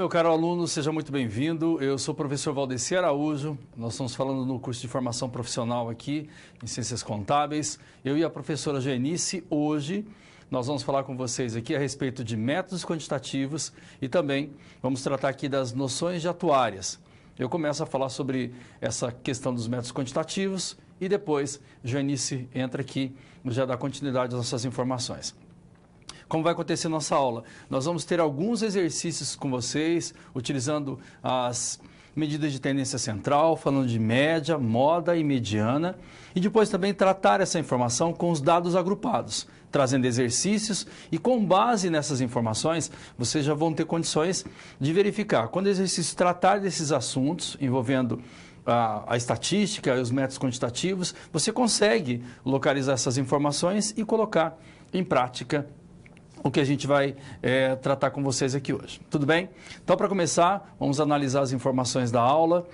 Meu caro aluno, seja muito bem-vindo. Eu sou o professor Valdeci Araújo. Nós estamos falando no curso de formação profissional aqui em Ciências Contábeis. Eu e a professora Genice, hoje, nós vamos falar com vocês aqui a respeito de métodos quantitativos e também vamos tratar aqui das noções de atuárias. Eu começo a falar sobre essa questão dos métodos quantitativos e depois Genice entra aqui e já dá continuidade às nossas informações. Como vai acontecer nossa aula? Nós vamos ter alguns exercícios com vocês, utilizando as medidas de tendência central, falando de média, moda e mediana, e depois também tratar essa informação com os dados agrupados, trazendo exercícios e com base nessas informações, vocês já vão ter condições de verificar. Quando o exercício tratar desses assuntos envolvendo a estatística e os métodos quantitativos, você consegue localizar essas informações e colocar em prática o que a gente vai tratar com vocês aqui hoje. Tudo bem? Então, para começar, vamos analisar as informações da aula.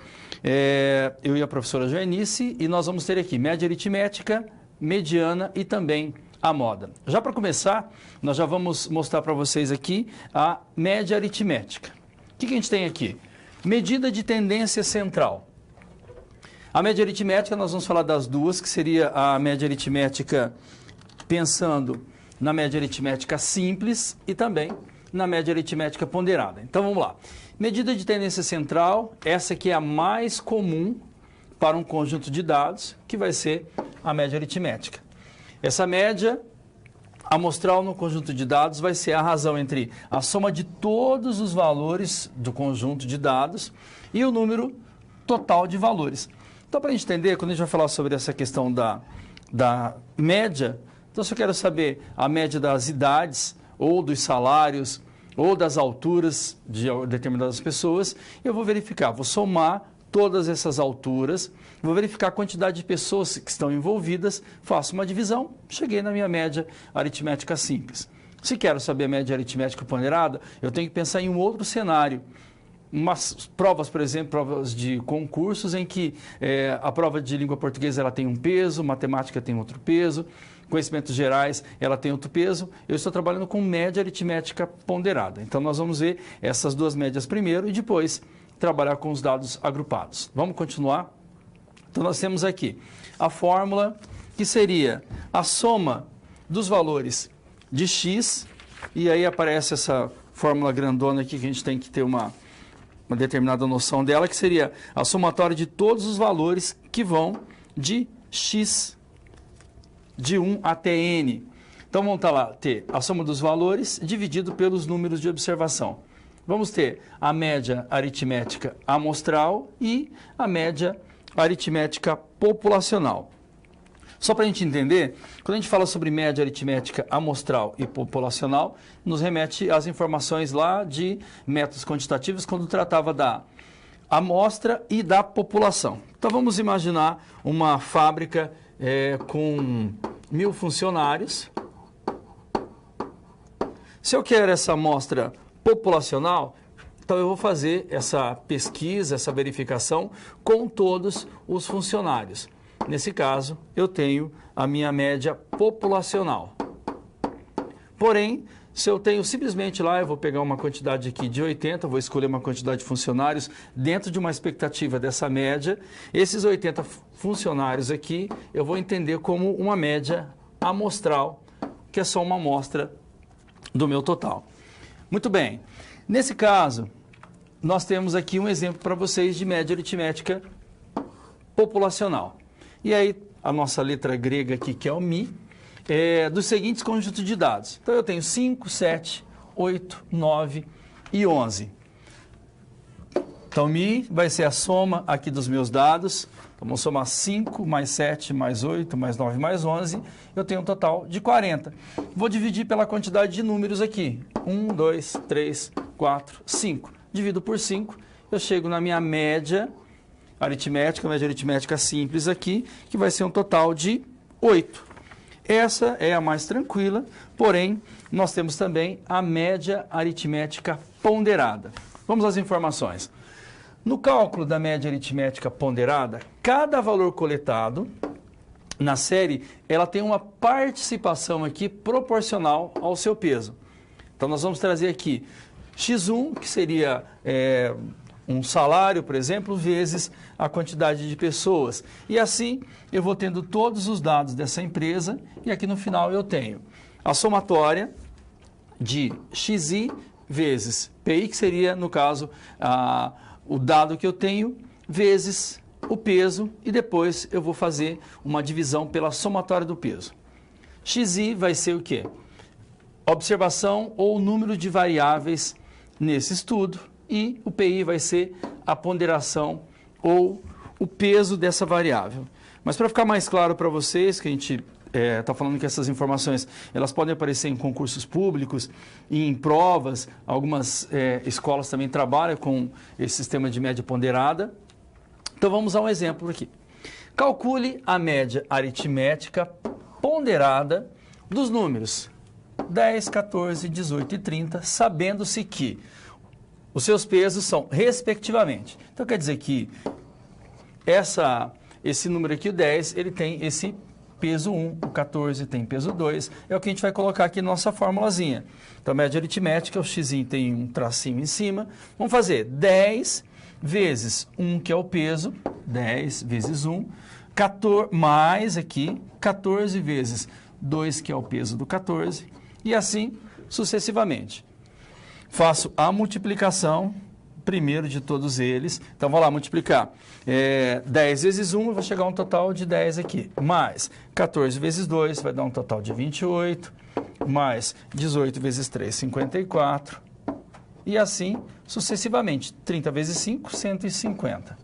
Eu e a professora Joanice, e nós vamos ter aqui média aritmética, mediana e também a moda. Já para começar, nós já vamos mostrar para vocês aqui a média aritmética. O que a gente tem aqui? Medida de tendência central. A média aritmética, nós vamos falar das duas, que seria a média aritmética pensando na média aritmética simples e também na média aritmética ponderada. Então, vamos lá. Medida de tendência central, essa aqui é a mais comum para um conjunto de dados, que vai ser a média aritmética. Essa média amostral no conjunto de dados vai ser a razão entre a soma de todos os valores do conjunto de dados e o número total de valores. Então, para a gente entender, quando a gente vai falar sobre essa questão da média, então, se eu quero saber a média das idades, ou dos salários, ou das alturas de determinadas pessoas, eu vou verificar, vou somar todas essas alturas, vou verificar a quantidade de pessoas que estão envolvidas, faço uma divisão, cheguei na minha média aritmética simples. Se quero saber a média aritmética ponderada, eu tenho que pensar em um outro cenário. Umas provas, por exemplo, provas de concursos em que a prova de língua portuguesa ela tem um peso, matemática tem outro peso, conhecimentos gerais ela tem outro peso. Eu estou trabalhando com média aritmética ponderada. Então, nós vamos ver essas duas médias primeiro e depois trabalhar com os dados agrupados. Vamos continuar? Então, nós temos aqui a fórmula que seria a soma dos valores de x, e aí aparece essa fórmula grandona aqui que a gente tem que ter uma determinada noção dela, que seria a somatória de todos os valores que vão de x de 1 até n. Então, vamos ter a soma dos valores dividido pelos números de observação. Vamos ter a média aritmética amostral e a média aritmética populacional. Só para a gente entender, quando a gente fala sobre média aritmética amostral e populacional, nos remete às informações lá de métodos quantitativos, quando tratava da amostra e da população. Então, vamos imaginar uma fábrica com 1000 funcionários. Se eu quero essa amostra populacional, então eu vou fazer essa pesquisa, essa verificação com todos os funcionários. Nesse caso, eu tenho a minha média populacional. Porém, se eu tenho simplesmente lá, eu vou pegar uma quantidade aqui de 80, vou escolher uma quantidade de funcionários dentro de uma expectativa dessa média. Esses 80 funcionários aqui, eu vou entender como uma média amostral, que é só uma amostra do meu total. Muito bem. Nesse caso, nós temos aqui um exemplo para vocês de média aritmética populacional. E aí, a nossa letra grega aqui, que é o Mi, dos seguintes conjuntos de dados. Então, eu tenho 5, 7, 8, 9 e 11. Então, Mi vai ser a soma aqui dos meus dados. Então, vamos somar 5 mais 7 mais 8 mais 9 mais 11. Eu tenho um total de 40. Vou dividir pela quantidade de números aqui. 1, 2, 3, 4, 5. Divido por 5, eu chego na minha média aritmética simples aqui, que vai ser um total de 8. Essa é a mais tranquila, porém, nós temos também a média aritmética ponderada. Vamos às informações. No cálculo da média aritmética ponderada, cada valor coletado na série, ela tem uma participação aqui proporcional ao seu peso. Então, nós vamos trazer aqui X1, que seria um salário, por exemplo, vezes a quantidade de pessoas. E assim eu vou tendo todos os dados dessa empresa e aqui no final eu tenho a somatória de XI vezes PI, que seria, no caso, o dado que eu tenho, vezes o peso, e depois eu vou fazer uma divisão pela somatória do peso. XI vai ser o quê? Observação ou número de variáveis nesse estudo, e o PI vai ser a ponderação ou o peso dessa variável. Mas para ficar mais claro para vocês, que a gente está falando que essas informações elas podem aparecer em concursos públicos e em provas, algumas escolas também trabalham com esse sistema de média ponderada. Então vamos a um exemplo aqui. Calcule a média aritmética ponderada dos números 10, 14, 18 e 30, sabendo-se que os seus pesos são respectivamente. Então quer dizer que esse número aqui, o 10, ele tem esse peso 1, o 14 tem peso 2, é o que a gente vai colocar aqui na nossa formulazinha. Então, a média aritmética, o x tem um tracinho em cima. Vamos fazer 10 vezes 1, que é o peso, 10 vezes 1, 14, mais aqui, 14 vezes 2, que é o peso do 14, e assim sucessivamente. Faço a multiplicação primeiro de todos eles. Então, vou lá multiplicar 10 vezes 1, eu vou chegar a um total de 10 aqui. Mais 14 vezes 2, vai dar um total de 28. Mais 18 vezes 3, 54. E assim sucessivamente. 30 vezes 5, 150.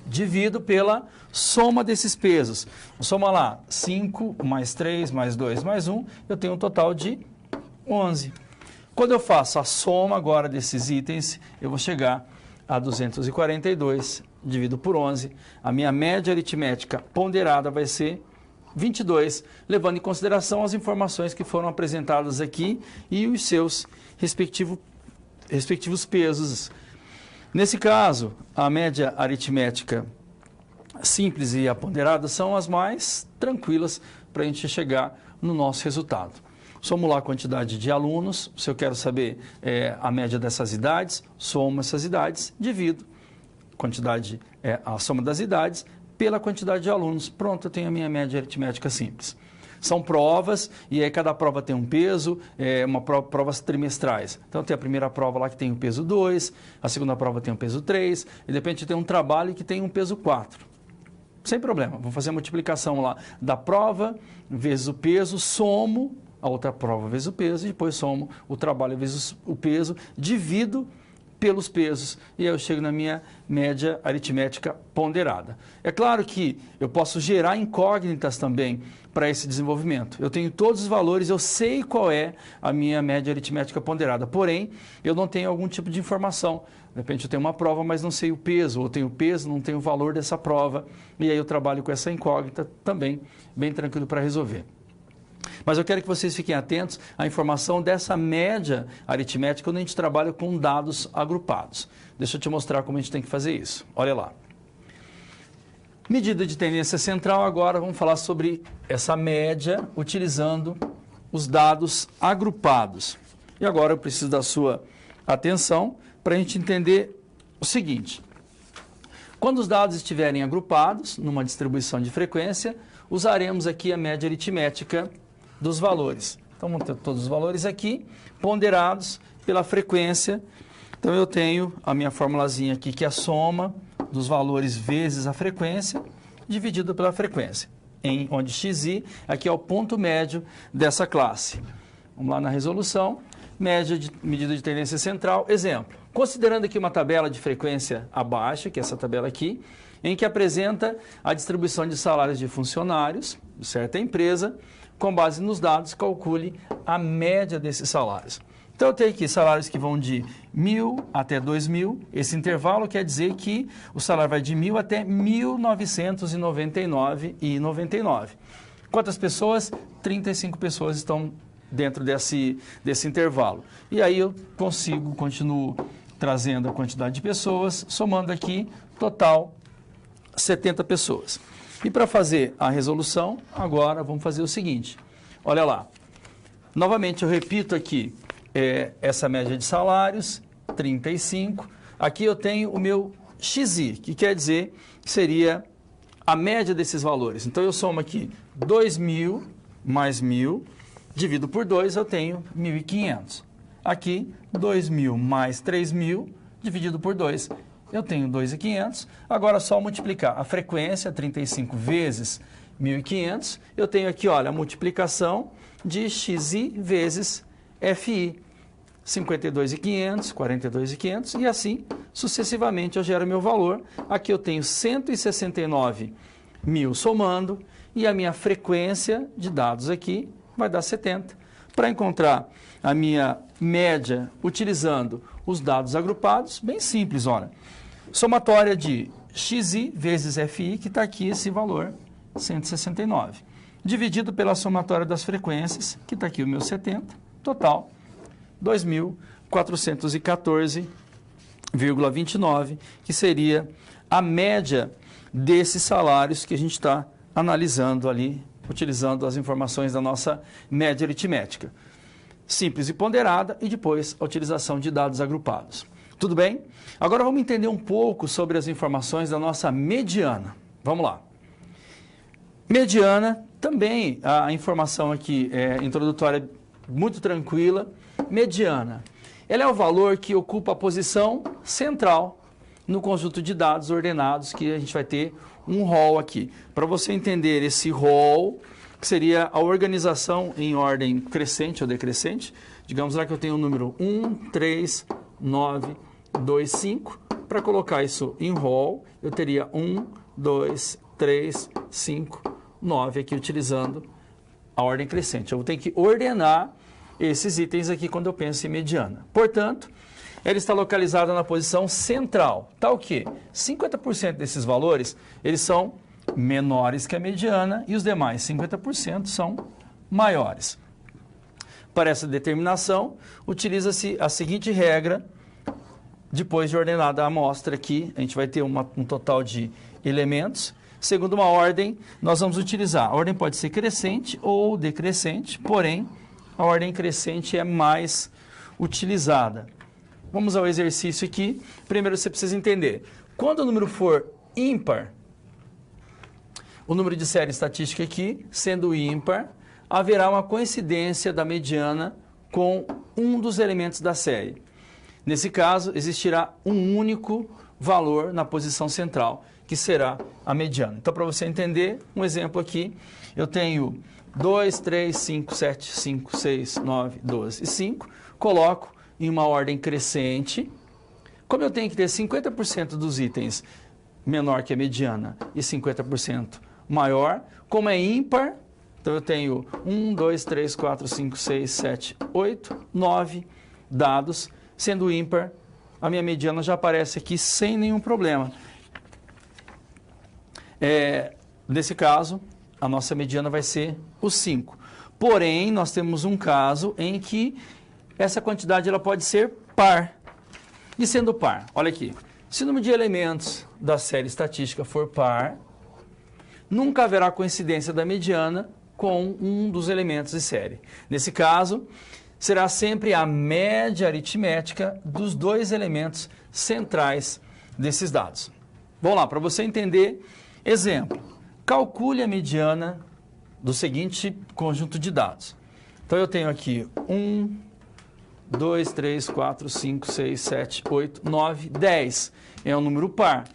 Divido pela soma desses pesos. Soma lá 5 mais 3 mais 2 mais 1, eu tenho um total de 11. Quando eu faço a soma agora desses itens, eu vou chegar a 242, dividido por 11. A minha média aritmética ponderada vai ser 22, levando em consideração as informações que foram apresentadas aqui e os seus respectivos pesos. Nesse caso, a média aritmética simples e a ponderada são as mais tranquilas para a gente chegar no nosso resultado. Somo lá a quantidade de alunos, se eu quero saber a média dessas idades, somo essas idades, divido a soma das idades pela quantidade de alunos. Pronto, eu tenho a minha média aritmética simples. São provas, e aí cada prova tem um peso, provas trimestrais. Então, tem a primeira prova lá que tem o peso 2, a segunda prova tem o peso 3, e de repente tem um trabalho que tem um peso 4. Sem problema, vou fazer a multiplicação lá da prova vezes o peso, somo a outra prova vezes o peso, e depois somo o trabalho vezes o peso, divido pelos pesos, e aí eu chego na minha média aritmética ponderada. É claro que eu posso gerar incógnitas também para esse desenvolvimento. Eu tenho todos os valores, eu sei qual é a minha média aritmética ponderada, porém, eu não tenho algum tipo de informação. De repente eu tenho uma prova, mas não sei o peso, ou tenho o peso, não tenho o valor dessa prova, e aí eu trabalho com essa incógnita também, bem tranquilo para resolver. Mas eu quero que vocês fiquem atentos à informação dessa média aritmética quando a gente trabalha com dados agrupados. Deixa eu te mostrar como a gente tem que fazer isso. Olha lá. Medida de tendência central, agora vamos falar sobre essa média utilizando os dados agrupados. E agora eu preciso da sua atenção para a gente entender o seguinte. Quando os dados estiverem agrupados numa distribuição de frequência, usaremos aqui a média aritmética dos valores. Então, vamos ter todos os valores aqui, ponderados pela frequência. Então, eu tenho a minha formulazinha aqui, que é a soma dos valores vezes a frequência, dividido pela frequência, onde xi aqui é o ponto médio dessa classe. Vamos lá na resolução, medida de tendência central. Exemplo, considerando aqui uma tabela de frequência abaixo, que é essa tabela aqui, em que apresenta a distribuição de salários de funcionários de certa empresa, com base nos dados, calcule a média desses salários. Então, eu tenho aqui salários que vão de 1.000 até 2.000. Esse intervalo quer dizer que o salário vai de 1.000 até 1.999,99. Quantas pessoas? 35 pessoas estão dentro desse intervalo. E aí eu continuo trazendo a quantidade de pessoas, somando aqui, total, 70 pessoas. E para fazer a resolução, agora vamos fazer o seguinte. Olha lá. Novamente, eu repito aqui essa média de salários, 35. Aqui eu tenho o meu XI, que quer dizer que seria a média desses valores. Então, eu somo aqui 2.000 mais 1.000, divido por 2, eu tenho 1.500. Aqui, 2.000 mais 3.000, dividido por 2, eu tenho 2.500. Agora, é só multiplicar a frequência, 35 vezes 1.500. Eu tenho aqui, olha, a multiplicação de XI vezes FI. 52.500, 42.500 e assim sucessivamente eu gero meu valor. Aqui eu tenho 169.000 somando e a minha frequência de dados aqui vai dar 70. Para encontrar a minha média utilizando os dados agrupados, bem simples, olha. Somatória de XI vezes FI, que está aqui esse valor, 169. Dividido pela somatória das frequências, que está aqui o meu 70, total 2.414,29, que seria a média desses salários que a gente está analisando ali, utilizando as informações da nossa média aritmética. Simples e ponderada e depois a utilização de dados agrupados. Tudo bem? Agora vamos entender um pouco sobre as informações da nossa mediana. Vamos lá. Mediana, também a informação aqui introdutória muito tranquila. Mediana, ela é o valor que ocupa a posição central no conjunto de dados ordenados, que a gente vai ter um rol aqui. Para você entender esse rol, que seria a organização em ordem crescente ou decrescente, digamos lá que eu tenho o número 1, 3, 9, 2, 5. Para colocar isso em rol, eu teria 1, 2, 3, 5, 9 aqui utilizando a ordem crescente. Eu tenho que ordenar esses itens aqui quando eu penso em mediana. Portanto, ela está localizada na posição central. Tá o quê? 50% desses valores, eles são menores que a mediana e os demais 50% são maiores. Para essa determinação, utiliza-se a seguinte regra. Depois de ordenada a amostra aqui, a gente vai ter um total de elementos. Segundo uma ordem, nós vamos utilizar. A ordem pode ser crescente ou decrescente, porém, a ordem crescente é mais utilizada. Vamos ao exercício aqui. Primeiro você precisa entender. Quando o número for ímpar, o número de série estatística aqui, sendo ímpar, haverá uma coincidência da mediana com um dos elementos da série. Nesse caso, existirá um único valor na posição central, que será a mediana. Então, para você entender, um exemplo aqui, eu tenho 2, 3, 5, 7, 5, 6, 9, 12 e 5. Coloco em uma ordem crescente. Como eu tenho que ter 50% dos itens menor que a mediana e 50% maior, como é ímpar, então eu tenho 1, 2, 3, 4, 5, 6, 7, 8, 9 dados. Sendo ímpar, a minha mediana já aparece aqui sem nenhum problema. Nesse caso, a nossa mediana vai ser o 5. Porém, nós temos um caso em que essa quantidade ela pode ser par. E sendo par, olha aqui, se o número de elementos da série estatística for par, nunca haverá coincidência da mediana com um dos elementos de série. Nesse caso, será sempre a média aritmética dos dois elementos centrais desses dados. Vamos lá, para você entender, exemplo, calcule a mediana do seguinte conjunto de dados. Então, eu tenho aqui 1, 2, 3, 4, 5, 6, 7, 8, 9, 10. É um número par.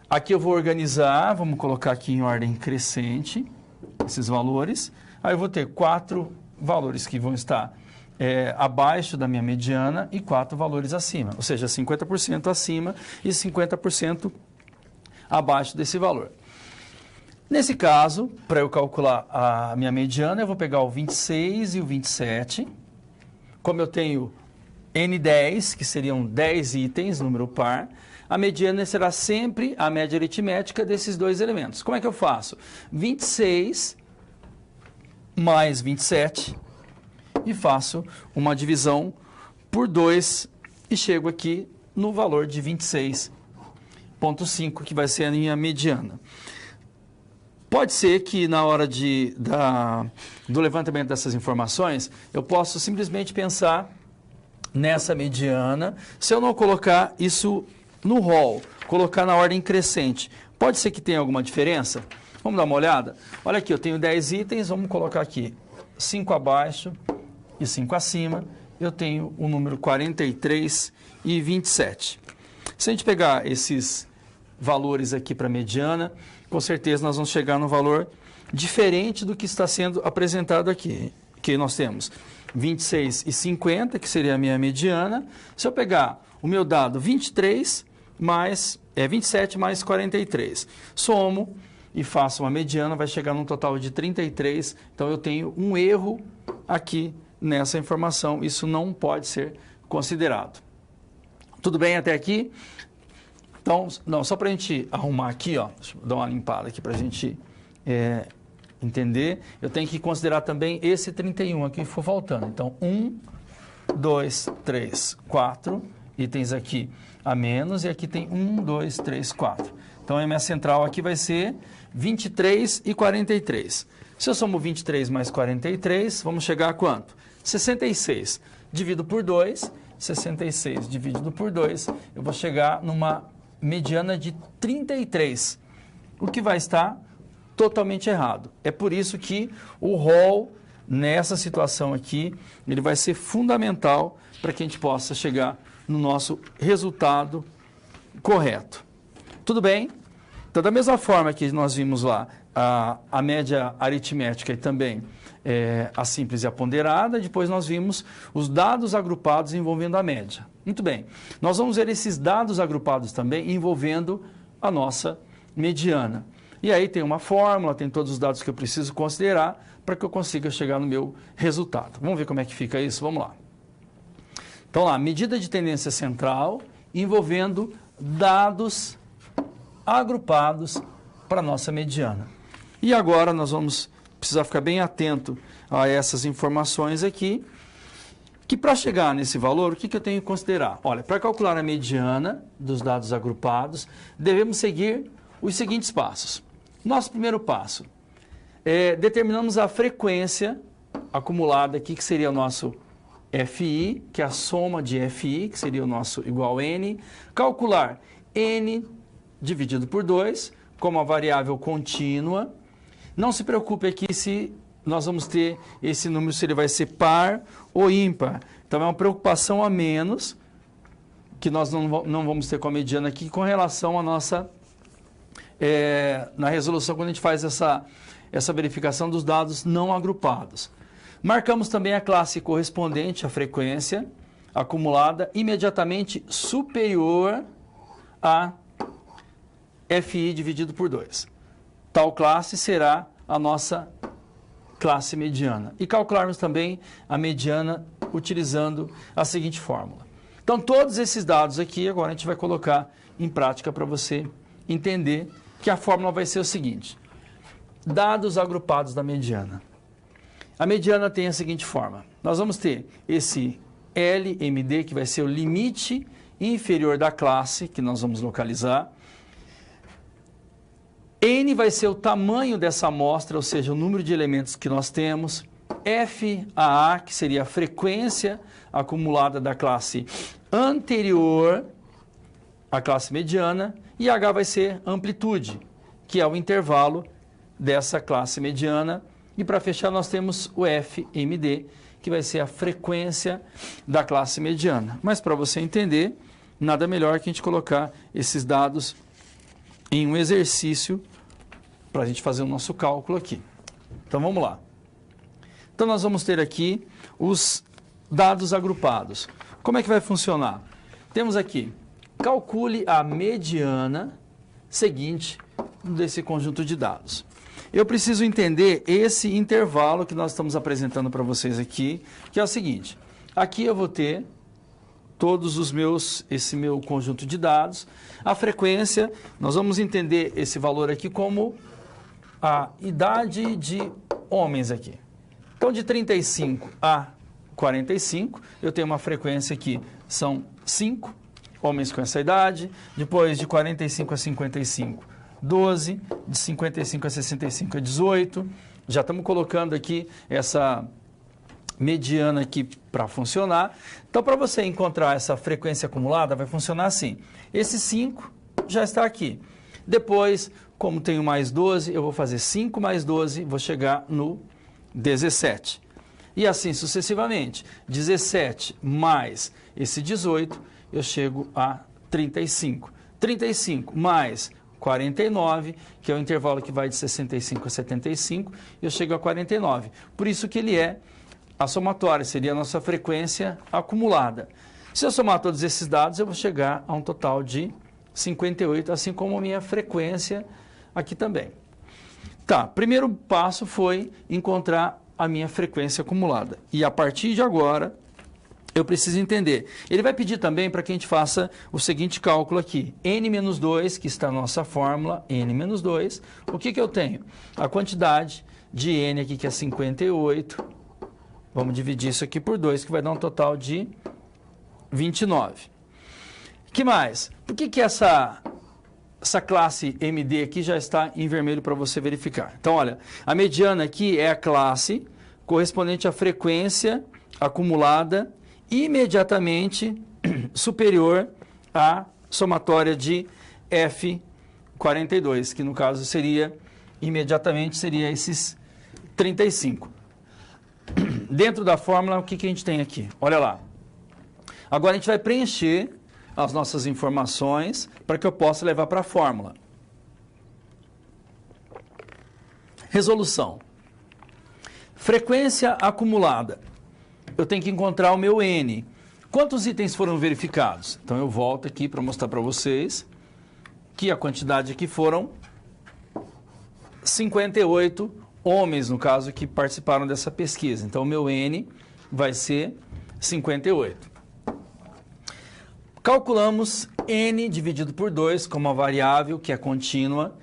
Aqui eu vou organizar, vamos colocar aqui em ordem crescente, esses valores. Aí eu vou ter 4 valores que vão estar abaixo da minha mediana e 4 valores acima. Ou seja, 50% acima e 50% abaixo desse valor. Nesse caso, para eu calcular a minha mediana, eu vou pegar o 26 e o 27. Como eu tenho N10, que seriam 10 itens, número par, a mediana será sempre a média aritmética desses dois elementos. Como é que eu faço? 26 mais 27 e faço uma divisão por 2 e chego aqui no valor de 26,5, que vai ser a minha mediana. Pode ser que na hora do levantamento dessas informações, eu possa simplesmente pensar nessa mediana, se eu não colocar isso no rol, colocar na ordem crescente, pode ser que tenha alguma diferença? Vamos dar uma olhada? Olha aqui, eu tenho 10 itens, vamos colocar aqui 5 abaixo e 5 acima, eu tenho o número 43 e 27. Se a gente pegar esses valores aqui para a mediana, com certeza nós vamos chegar no valor diferente do que está sendo apresentado aqui, que nós temos 26 e 50, que seria a minha mediana. Se eu pegar o meu dado 27 mais 43, somo e faço uma mediana, vai chegar num total de 33. Então, eu tenho um erro aqui nessa informação. Isso não pode ser considerado. Tudo bem até aqui? Então, não, só para a gente arrumar aqui, ó, deixa eu dar uma limpada aqui para a gente entender. Eu tenho que considerar também esse 31 aqui que for faltando. Então, 1, 2, 3, 4 itens aqui a menos, e aqui tem 1, 2, 3, 4. Então, a minha central aqui vai ser 23 e 43. Se eu somo 23 mais 43, vamos chegar a quanto? 66. Divido por 2, 66 dividido por 2, eu vou chegar numa mediana de 33, o que vai estar totalmente errado. É por isso que o rol, nessa situação aqui, ele vai ser fundamental para que a gente possa chegar no nosso resultado correto. Tudo bem? Então, da mesma forma que nós vimos lá a média aritmética e também a simples e a ponderada, depois nós vimos os dados agrupados envolvendo a média. Muito bem. Nós vamos ver esses dados agrupados também envolvendo a nossa mediana. E aí tem uma fórmula, tem todos os dados que eu preciso considerar para que eu consiga chegar no meu resultado. Vamos ver como é que fica isso? Vamos lá. Então, lá, medida de tendência central envolvendo dados agrupados para a nossa mediana. E agora nós vamos precisar ficar bem atento a essas informações aqui, que para chegar nesse valor, o que eu tenho que considerar? Olha, para calcular a mediana dos dados agrupados, devemos seguir os seguintes passos. Nosso primeiro passo determinamos a frequência acumulada aqui, que seria o nosso FI, que é a soma de FI, que seria o nosso igual a N. Calcular N dividido por 2, como a variável contínua. Não se preocupe aqui se nós vamos ter esse número, se ele vai ser par ou ímpar. Então, é uma preocupação a menos, que nós não vamos ter com a mediana aqui, com relação à nossa... na resolução, quando a gente faz essa verificação dos dados não agrupados. Marcamos também a classe correspondente à frequência acumulada imediatamente superior a FI dividido por 2. Tal classe será a nossa classe mediana. E calcularmos também a mediana utilizando a seguinte fórmula. Então, todos esses dados aqui, agora a gente vai colocar em prática para você entender que a fórmula vai ser o seguinte. Dados agrupados da mediana. A mediana tem a seguinte forma. Nós vamos ter esse LMD, que vai ser o limite inferior da classe, que nós vamos localizar. N vai ser o tamanho dessa amostra, ou seja, o número de elementos que nós temos. FAA, que seria a frequência acumulada da classe anterior à classe mediana. E H vai ser amplitude, que é o intervalo dessa classe mediana. E para fechar, nós temos o FMD, que vai ser a frequência da classe mediana. Mas para você entender, nada melhor que a gente colocar esses dados em um exercício para a gente fazer o nosso cálculo aqui. Então, vamos lá. Então, nós vamos ter aqui os dados agrupados. Como é que vai funcionar? Temos aqui, calcule a mediana seguinte desse conjunto de dados. Eu preciso entender esse intervalo que nós estamos apresentando para vocês aqui, que é o seguinte. Aqui eu vou ter todos os esse meu conjunto de dados. A frequência, nós vamos entender esse valor aqui como a idade de homens aqui. Então, de 35 a 45, eu tenho uma frequência aqui, são 5 homens com essa idade. Depois, de 45 a 55, 12. De 55 a 65 é 18. Já estamos colocando aqui essa mediana aqui para funcionar. Então, para você encontrar essa frequência acumulada, vai funcionar assim. Esse 5 já está aqui. Depois, como tenho mais 12, eu vou fazer 5 mais 12, vou chegar no 17. E assim sucessivamente. 17 mais esse 18, eu chego a 35. 35 mais 49, que é o intervalo que vai de 65 a 75, eu chego a 49. Por isso que ele é a somatória, seria a nossa frequência acumulada. Se eu somar todos esses dados, eu vou chegar a um total de 58, assim como a minha frequência aqui também. Tá, primeiro passo foi encontrar a minha frequência acumulada. E a partir de agora, eu preciso entender. Ele vai pedir também para que a gente faça o seguinte cálculo aqui. N-2, que está na nossa fórmula, N-2. O que eu tenho? A quantidade de N aqui, que é 58. Vamos dividir isso aqui por 2, que vai dar um total de 29. O que mais? Por que essa classe MD aqui já está em vermelho para você verificar? Então, olha, a mediana aqui é a classe correspondente à frequência acumulada imediatamente superior à somatória de F42, que no caso seria, imediatamente, seria esses 35. Dentro da fórmula, o que a gente tem aqui? Olha lá. Agora a gente vai preencher as nossas informações para que eu possa levar para a fórmula. Resolução. Frequência acumulada. Eu tenho que encontrar o meu N. Quantos itens foram verificados? Então eu volto aqui para mostrar para vocês que a quantidade aqui foram 58 homens, no caso, que participaram dessa pesquisa. Então o meu N vai ser 58. Calculamos N dividido por 2 como uma variável que é contínua.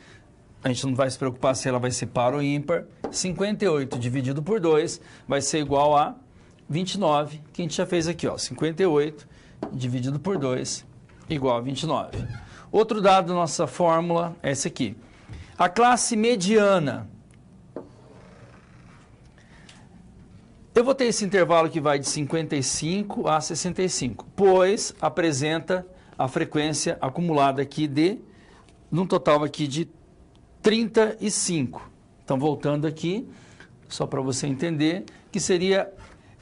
A gente não vai se preocupar se ela vai ser par ou ímpar. 58 dividido por 2 vai ser igual a 29, que a gente já fez aqui, ó, 58 dividido por 2 igual a 29. Outro dado da nossa fórmula é esse aqui. A classe mediana. Eu vou ter esse intervalo que vai de 55 a 65, pois apresenta a frequência acumulada aqui num total aqui de 35. Então, voltando aqui, só para você entender, que seria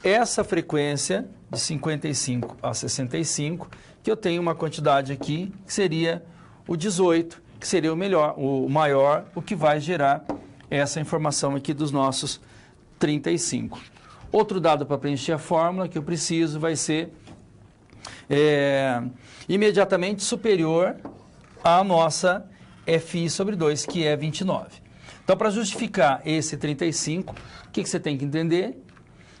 essa frequência de 55 a 65, que eu tenho uma quantidade aqui, que seria o 18, que seria o maior, o que vai gerar essa informação aqui dos nossos 35. Outro dado para preencher a fórmula que eu preciso vai ser imediatamente superior à nossa FI sobre 2, que é 29. Então, para justificar esse 35, o que você tem que entender?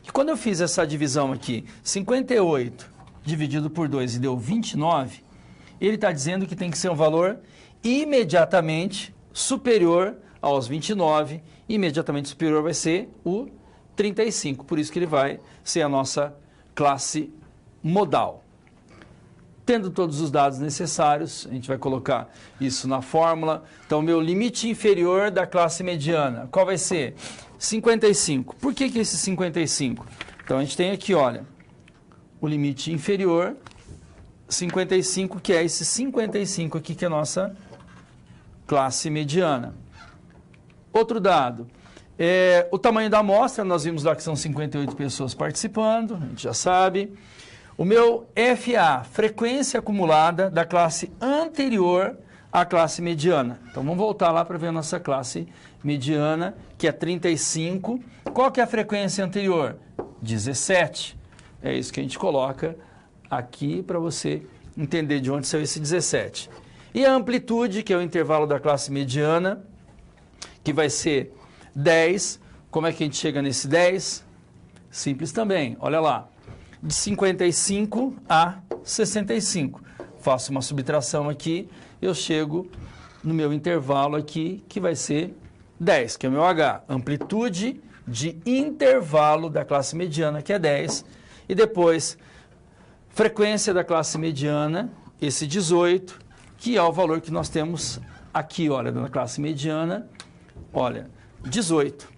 Que quando eu fiz essa divisão aqui, 58 dividido por 2 e deu 29, ele está dizendo que tem que ser um valor imediatamente superior aos 29, imediatamente superior vai ser o 35, por isso que ele vai ser a nossa classe modal. Tendo todos os dados necessários, a gente vai colocar isso na fórmula. Então, meu limite inferior da classe mediana, qual vai ser? 55. Por que esse 55? Então, a gente tem aqui, olha, o limite inferior, 55, que é esse 55 aqui, que é a nossa classe mediana. Outro dado. O tamanho da amostra, nós vimos lá que são 58 pessoas participando, a gente já sabe. O meu FA, frequência acumulada da classe anterior à classe mediana. Então, vamos voltar lá para ver a nossa classe mediana, que é 35. Qual que é a frequência anterior? 17. É isso que a gente coloca aqui para você entender de onde saiu esse 17. E a amplitude, que é o intervalo da classe mediana, que vai ser 10, como é que a gente chega nesse 10? Simples também, olha lá, de 55 a 65. Faço uma subtração aqui, eu chego no meu intervalo aqui, que vai ser 10, que é o meu H. Amplitude de intervalo da classe mediana, que é 10. E depois, frequência da classe mediana, esse 18, que é o valor que nós temos aqui, olha, na classe mediana, olha, 18.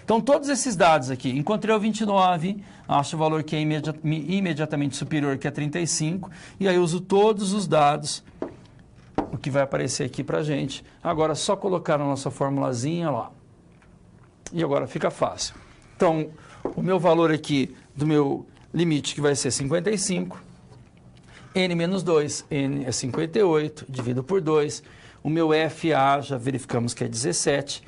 Então, todos esses dados aqui, encontrei o 29, acho o valor que é imediatamente superior, que é 35, e aí uso todos os dados, o que vai aparecer aqui para a gente. Agora, só colocar na nossa formulazinha lá. E agora fica fácil. Então, o meu valor aqui do meu limite, que vai ser 55, n menos 2, n é 58, divido por 2. O meu FA, já verificamos que é 17,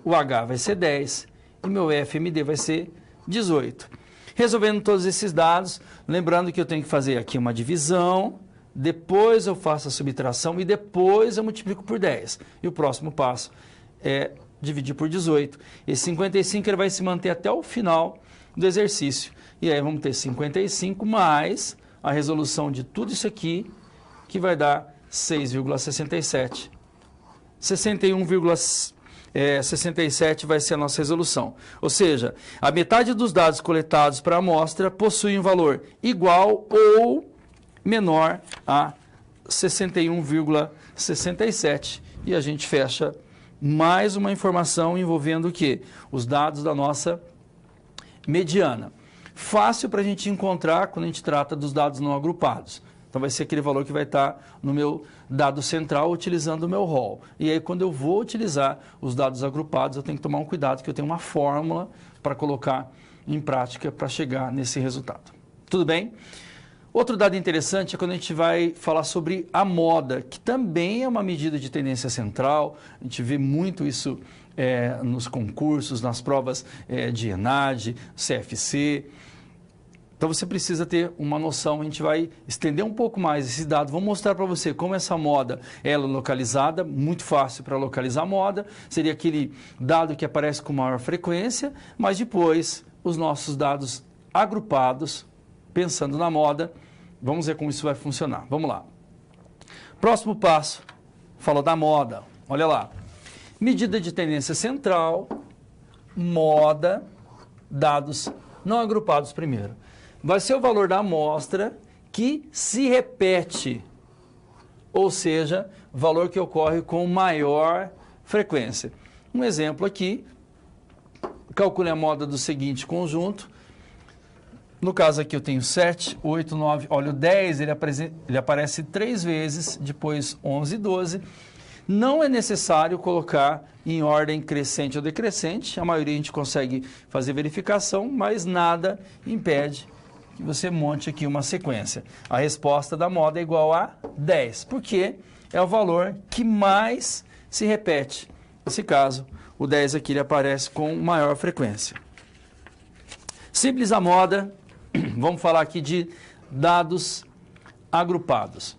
o H vai ser 10, e meu FMD vai ser 18. Resolvendo todos esses dados, lembrando que eu tenho que fazer aqui uma divisão, depois eu faço a subtração e depois eu multiplico por 10. E o próximo passo é dividir por 18. Esse 55 ele vai se manter até o final do exercício. E aí vamos ter 55 mais a resolução de tudo isso aqui, que vai dar 6,67. 61,67 vai ser a nossa resolução. Ou seja, a metade dos dados coletados para a amostra possui um valor igual ou menor a 61,67. E a gente fecha mais uma informação envolvendo o quê? Os dados da nossa mediana. Fácil para a gente encontrar quando a gente trata dos dados não agrupados. Então, vai ser aquele valor que vai estar no meu dado central utilizando o meu rol. E aí, quando eu vou utilizar os dados agrupados, eu tenho que tomar um cuidado, que eu tenho uma fórmula para colocar em prática para chegar nesse resultado. Tudo bem? Outro dado interessante é quando a gente vai falar sobre a moda, que também é uma medida de tendência central. A gente vê muito isso nos concursos, nas provas de ENAD, CFC. Então, você precisa ter uma noção. A gente vai estender um pouco mais esse dado. Vou mostrar para você como essa moda ela é localizada, muito fácil para localizar a moda. Seria aquele dado que aparece com maior frequência, mas depois os nossos dados agrupados, pensando na moda, vamos ver como isso vai funcionar. Vamos lá. Próximo passo, falou da moda. Olha lá. Medida de tendência central, moda, dados não agrupados primeiro. Vai ser o valor da amostra que se repete, ou seja, valor que ocorre com maior frequência. Um exemplo aqui, calcule a moda do seguinte conjunto. No caso aqui eu tenho 7, 8, 9, olha o 10, ele aparece 3 vezes, depois 11 e 12. Não é necessário colocar em ordem crescente ou decrescente, a maioria a gente consegue fazer verificação, mas nada impede que você monte aqui uma sequência. A resposta da moda é igual a 10, porque é o valor que mais se repete. Nesse caso, o 10 aqui ele aparece com maior frequência. Simples a moda, vamos falar aqui de dados agrupados.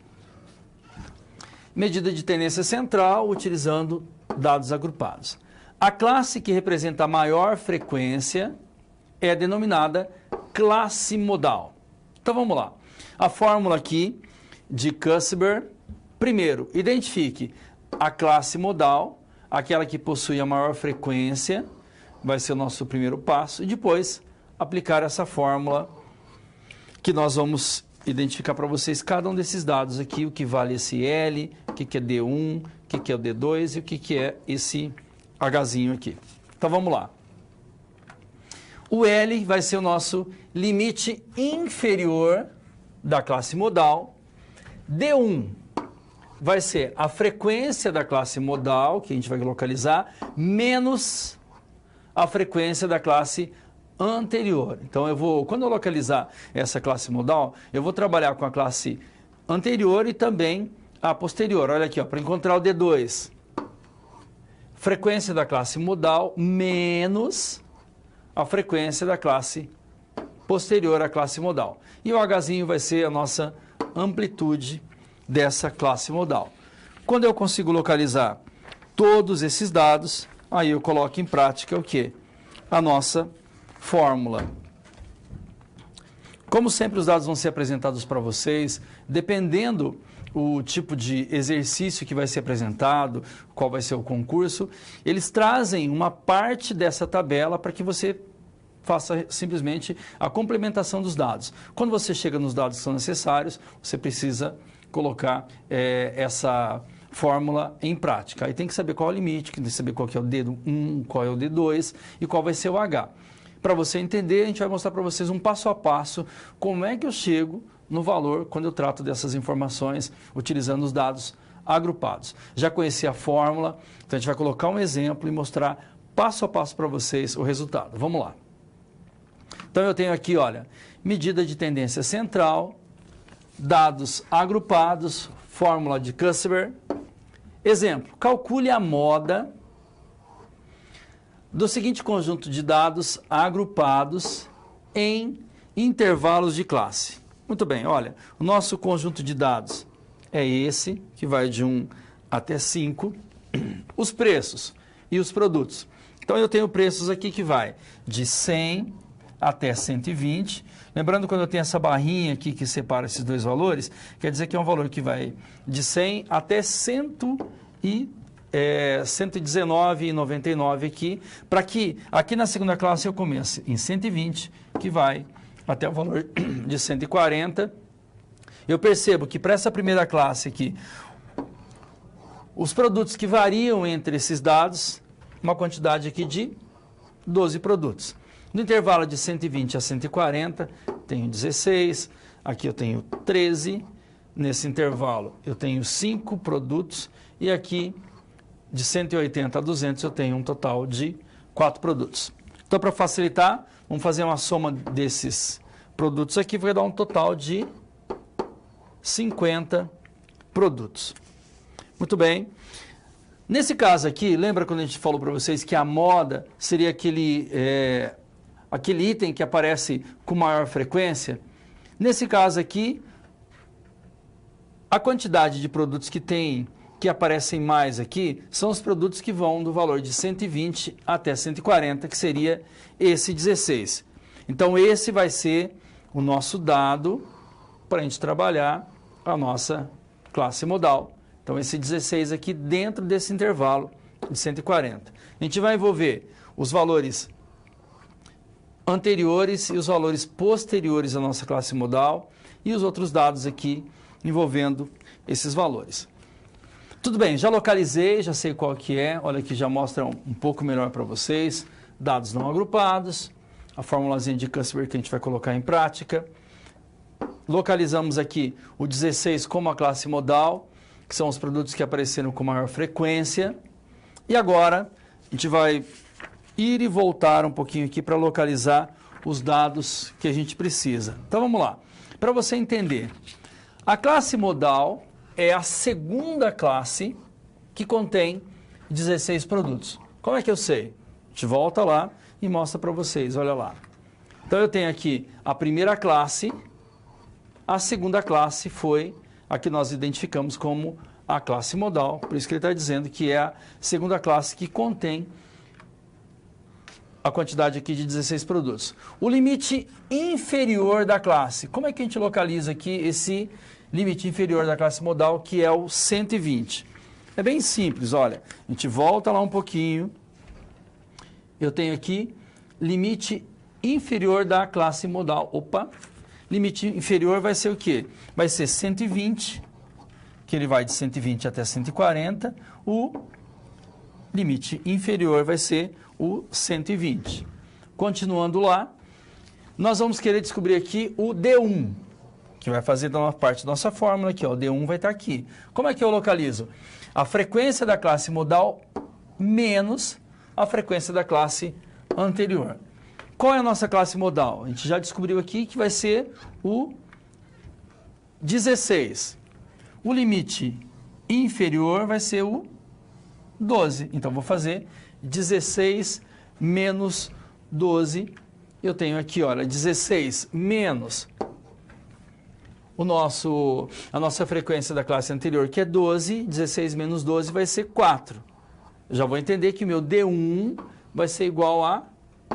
Medida de tendência central, utilizando dados agrupados. A classe que representa a maior frequência é denominada classe modal. Então, vamos lá. A fórmula aqui de Kussberg. Primeiro, identifique a classe modal, aquela que possui a maior frequência, vai ser o nosso primeiro passo, e depois aplicar essa fórmula que nós vamos identificar para vocês cada um desses dados aqui, o que vale esse L, o que é D1, o que é o D2 e o que é esse Hzinho aqui. Então, vamos lá. O L vai ser o nosso limite inferior da classe modal. D1 vai ser a frequência da classe modal, que a gente vai localizar, menos a frequência da classe anterior. Então, quando eu localizar essa classe modal, eu vou trabalhar com a classe anterior e também a posterior. Olha aqui, para encontrar o D2. Frequência da classe modal menos a frequência da classe posterior à classe modal. E o Hzinho vai ser a nossa amplitude dessa classe modal. Quando eu consigo localizar todos esses dados, aí eu coloco em prática o quê? A nossa fórmula. Como sempre, os dados vão ser apresentados para vocês, dependendo o tipo de exercício que vai ser apresentado, qual vai ser o concurso, eles trazem uma parte dessa tabela para que você faça simplesmente a complementação dos dados. Quando você chega nos dados que são necessários, você precisa colocar essa fórmula em prática. Aí tem que saber qual é o limite, tem que saber qual que é o D1, qual é o D2 e qual vai ser o H. Para você entender, a gente vai mostrar para vocês um passo a passo como é que eu chego no valor quando eu trato dessas informações utilizando os dados agrupados. Já conheci a fórmula, então a gente vai colocar um exemplo e mostrar passo a passo para vocês o resultado. Vamos lá. Então eu tenho aqui, olha, medida de tendência central, dados agrupados, fórmula de Custer. Exemplo, calcule a moda do seguinte conjunto de dados agrupados em intervalos de classe. Muito bem, olha, o nosso conjunto de dados é esse, que vai de 1 até 5. Os preços e os produtos. Então, eu tenho preços aqui que vai de 100 até 120. Lembrando, quando eu tenho essa barrinha aqui que separa esses dois valores, quer dizer que é um valor que vai de 100 até 119,99 aqui, para que aqui na segunda classe eu comece em 120, que vai até o valor de 140. Eu percebo que para essa primeira classe aqui, os produtos que variam entre esses dados, uma quantidade aqui de 12 produtos. No intervalo de 120 a 140, tenho 16, aqui eu tenho 13, nesse intervalo eu tenho 5 produtos, e aqui de 180 a 200 eu tenho um total de 4 produtos. Então, para facilitar, vamos fazer uma soma desses produtos aqui, vai dar um total de 50 produtos. Muito bem. Nesse caso aqui, lembra quando a gente falou para vocês que a moda seria aquele item que aparece com maior frequência? Nesse caso aqui, a quantidade de produtos que aparecem mais aqui são os produtos que vão do valor de 120 até 140, que seria esse 16. Então, esse vai ser o nosso dado para a gente trabalhar a nossa classe modal. Então, esse 16 aqui dentro desse intervalo de 140. A gente vai envolver os valores anteriores e os valores posteriores à nossa classe modal e os outros dados aqui envolvendo esses valores. Tudo bem, já localizei, já sei qual que é. Olha aqui, já mostra um pouco melhor para vocês. Dados não agrupados, a formulazinha de Custer que a gente vai colocar em prática. Localizamos aqui o 16 como a classe modal, que são os produtos que apareceram com maior frequência. E agora, a gente vai ir e voltar um pouquinho aqui para localizar os dados que a gente precisa. Então, vamos lá. Para você entender, a classe modal é a segunda classe que contém 16 produtos. Como é que eu sei? A gente volta lá e mostra para vocês, olha lá. Então, eu tenho aqui a primeira classe, a segunda classe foi a que nós identificamos como a classe modal, por isso que ele está dizendo que é a segunda classe que contém a quantidade aqui de 16 produtos. O limite inferior da classe, como é que a gente localiza aqui esse limite inferior da classe modal, que é o 120? É bem simples, olha, a gente volta lá um pouquinho, eu tenho aqui limite inferior da classe modal, limite inferior vai ser o quê? Vai ser 120, que ele vai de 120 até 140, o limite inferior vai ser o 120. Continuando lá, nós vamos querer descobrir aqui o D1, que vai fazer uma parte da nossa fórmula aqui, ó, o D1 vai estar aqui. Como é que eu localizo? A frequência da classe modal menos a frequência da classe anterior. Qual é a nossa classe modal? A gente já descobriu aqui que vai ser o 16. O limite inferior vai ser o 12. Então, vou fazer 16 menos 12. Eu tenho aqui, olha, 16 menos a nossa frequência da classe anterior, que é 12. 16 menos 12 vai ser 4. Eu já vou entender que o meu D1 vai ser igual a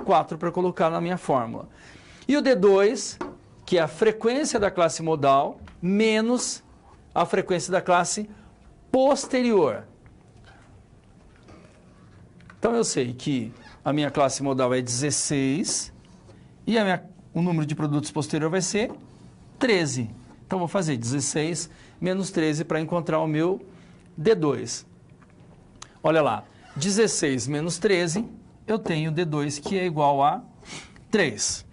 4 para colocar na minha fórmula. E o D2, que é a frequência da classe modal, menos a frequência da classe posterior. Então, eu sei que a minha classe modal é 16 e o número de produtos posterior vai ser 13. Então, vou fazer 16 menos 13 para encontrar o meu D2. Olha lá, 16 menos 13, eu tenho D2 que é igual a 3.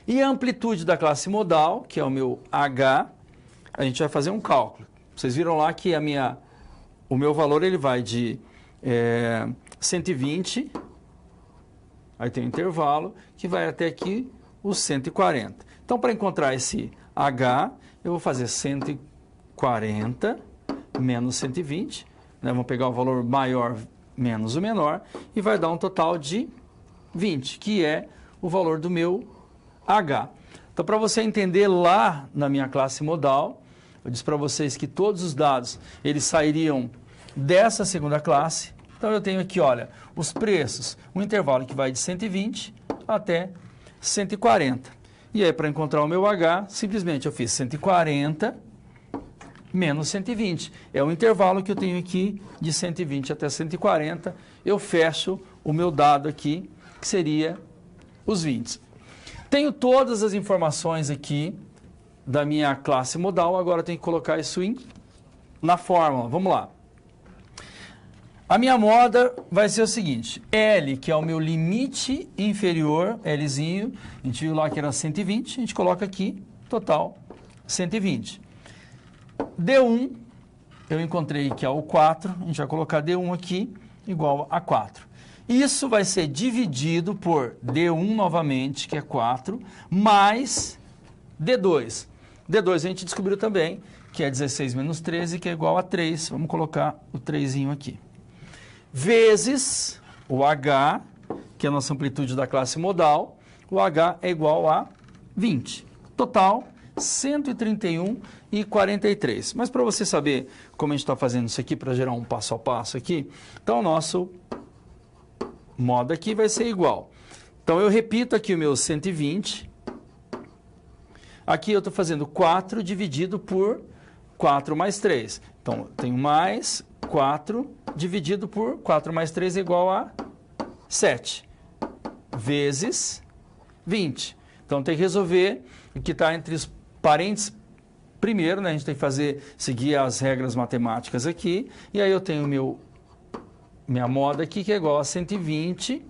E a amplitude da classe modal, que é o meu H, a gente vai fazer um cálculo. Vocês viram lá que o meu valor ele vai de 120, aí tem um intervalo, que vai até aqui os 140. Então, para encontrar esse H, eu vou fazer 140 menos 120, né? Vamos pegar o valor maior menos o menor, e vai dar um total de 20, que é o valor do meu H. Então, para você entender lá na minha classe modal, eu disse para vocês que todos os dados, eles sairiam dessa segunda classe. Então, eu tenho aqui, olha, os preços, um intervalo que vai de 120 até 140. E aí, para encontrar o meu H, simplesmente eu fiz 140 menos 120. É o intervalo que eu tenho aqui de 120 até 140. Eu fecho o meu dado aqui, que seria os 20. Tenho todas as informações aqui da minha classe modal, agora eu tenho que colocar isso na fórmula. Vamos lá. A minha moda vai ser o seguinte, L, que é o meu limite inferior, Lzinho, a gente viu lá que era 120, a gente coloca aqui, total, 120. D1, eu encontrei que é o 4, a gente vai colocar D1 aqui, igual a 4. Isso vai ser dividido por D1 novamente, que é 4, mais D2. D2 a gente descobriu também, que é 16 menos 13, que é igual a 3. Vamos colocar o 3 aqui. Vezes o H, que é a nossa amplitude da classe modal. O H é igual a 20. Total, 131,43. Mas para você saber como a gente está fazendo isso aqui, para gerar um passo a passo aqui, então o nosso modo aqui vai ser igual. Então eu repito aqui o meu 120. Aqui eu estou fazendo 4 dividido por 4 mais 3. Então eu tenho mais 4 dividido por 4 mais 3 é igual a 7. Vezes 20. Então tem que resolver o que está entre os parênteses primeiro, né? A gente tem que seguir as regras matemáticas aqui. E aí eu tenho minha moda aqui, que é igual a 120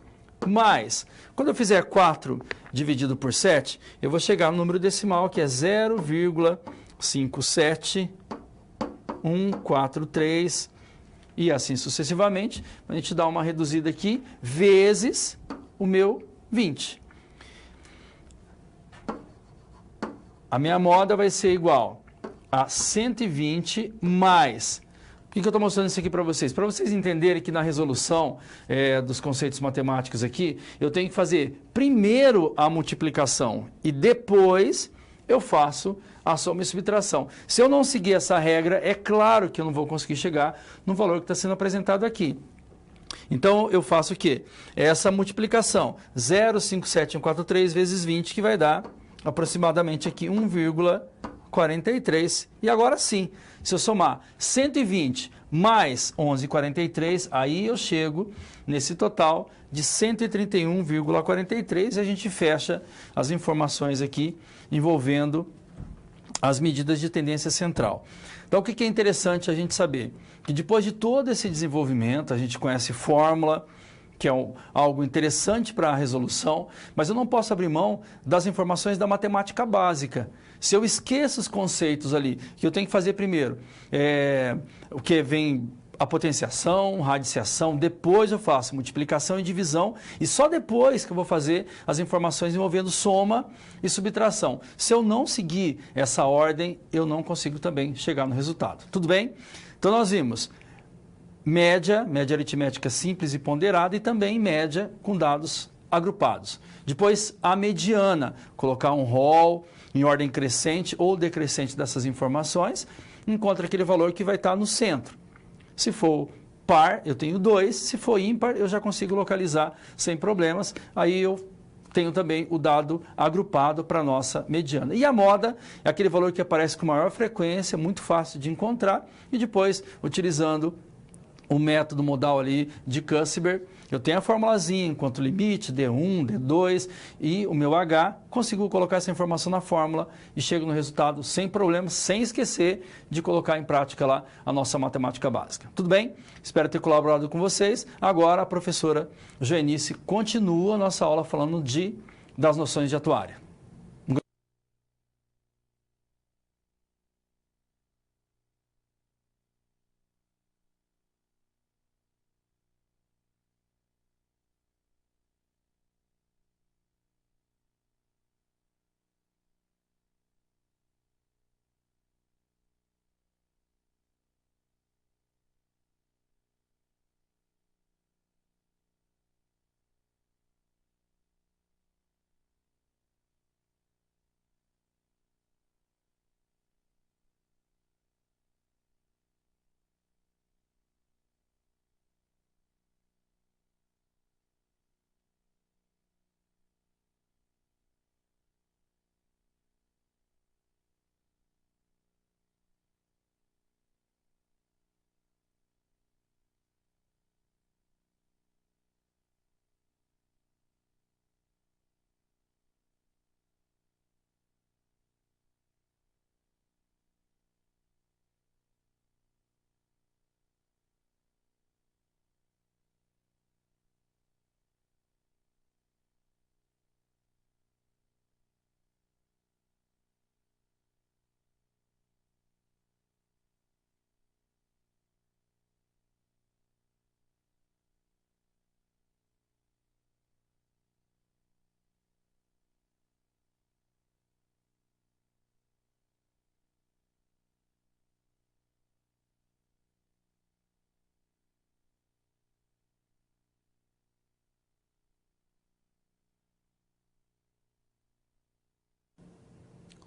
mais. Quando eu fizer 4 dividido por 7, eu vou chegar no número decimal, que é 0,57143 e assim sucessivamente. A gente dá uma reduzida aqui, vezes o meu 20. A minha moda vai ser igual a 120 mais. Por que eu estou mostrando isso aqui para vocês? Para vocês entenderem que na resolução dos conceitos matemáticos aqui, eu tenho que fazer primeiro a multiplicação e depois eu faço a soma e subtração. Se eu não seguir essa regra, é claro que eu não vou conseguir chegar no valor que está sendo apresentado aqui. Então, eu faço o quê? Essa multiplicação, 0,57143 vezes 20, que vai dar aproximadamente aqui 1,43. E agora sim, se eu somar 120 mais 11,43, aí eu chego nesse total de 131,43 e a gente fecha as informações aqui envolvendo as medidas de tendência central. Então, o que é interessante a gente saber? Que depois de todo esse desenvolvimento, a gente conhece fórmula, que é algo interessante para a resolução, mas eu não posso abrir mão das informações da matemática básica. Se eu esqueço os conceitos ali, que eu tenho que fazer primeiro, o que vem a potenciação, radiciação, depois eu faço multiplicação e divisão, e só depois que eu vou fazer as informações envolvendo soma e subtração. Se eu não seguir essa ordem, eu não consigo também chegar no resultado. Tudo bem? Então nós vimos média aritmética simples e ponderada, e também média com dados agrupados. Depois, a mediana, colocar um rol em ordem crescente ou decrescente dessas informações, encontra aquele valor que vai estar no centro. Se for par, eu tenho 2, se for ímpar, eu já consigo localizar sem problemas, aí eu tenho também o dado agrupado para a nossa mediana. E a moda é aquele valor que aparece com maior frequência, muito fácil de encontrar, e depois, utilizando o método modal ali de Kuiper, Eu tenho a formulazinha enquanto limite, D1, D2 e o meu H, consigo colocar essa informação na fórmula e chego no resultado sem problema, sem esquecer de colocar em prática lá a nossa matemática básica. Tudo bem? Espero ter colaborado com vocês. Agora a professora Joenice continua a nossa aula falando das noções de atuária.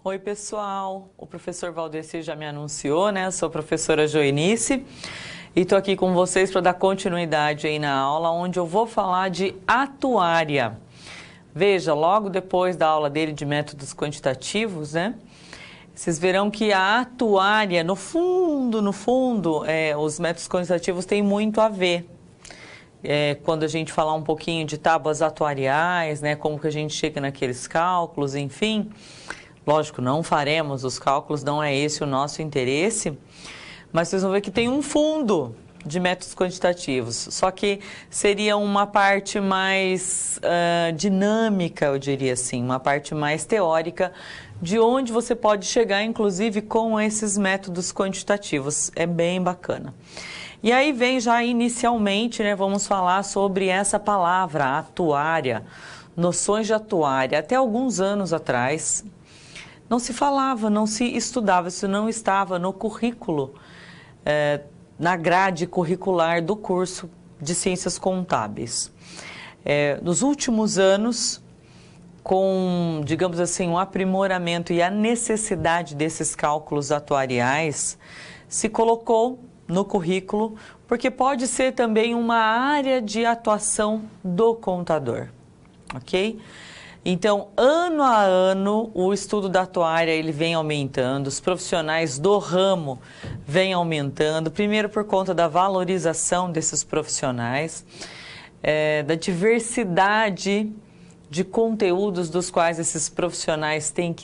Oi, pessoal. O professor Valdeci já me anunciou, né? Eu sou a professora Joenice e estou aqui com vocês para dar continuidade aí na aula, onde eu vou falar de atuária. Veja, logo depois da aula dele de métodos quantitativos, né? Vocês verão que a atuária, no fundo, os métodos quantitativos têm muito a ver. Quando a gente falar um pouquinho de tábuas atuariais, né? Como que a gente chega naqueles cálculos, enfim. Lógico, não faremos os cálculos, não é esse o nosso interesse, mas vocês vão ver que tem um fundo de métodos quantitativos, só que seria uma parte mais dinâmica, eu diria assim, uma parte mais teórica, de onde você pode chegar, inclusive, com esses métodos quantitativos. É bem bacana. E aí vem já inicialmente, né, vamos falar sobre essa palavra, atuária, noções de atuária. Até alguns anos atrás, não se falava, não se estudava, isso não estava no currículo, na grade curricular do curso de Ciências Contábeis. Nos últimos anos, com, digamos assim, um aprimoramento e a necessidade desses cálculos atuariais, se colocou no currículo, porque pode ser também uma área de atuação do contador, ok? Então, ano a ano, o estudo da atuária ele vem aumentando, os profissionais do ramo vêm aumentando, primeiro por conta da valorização desses profissionais, da diversidade de conteúdos dos quais esses profissionais têm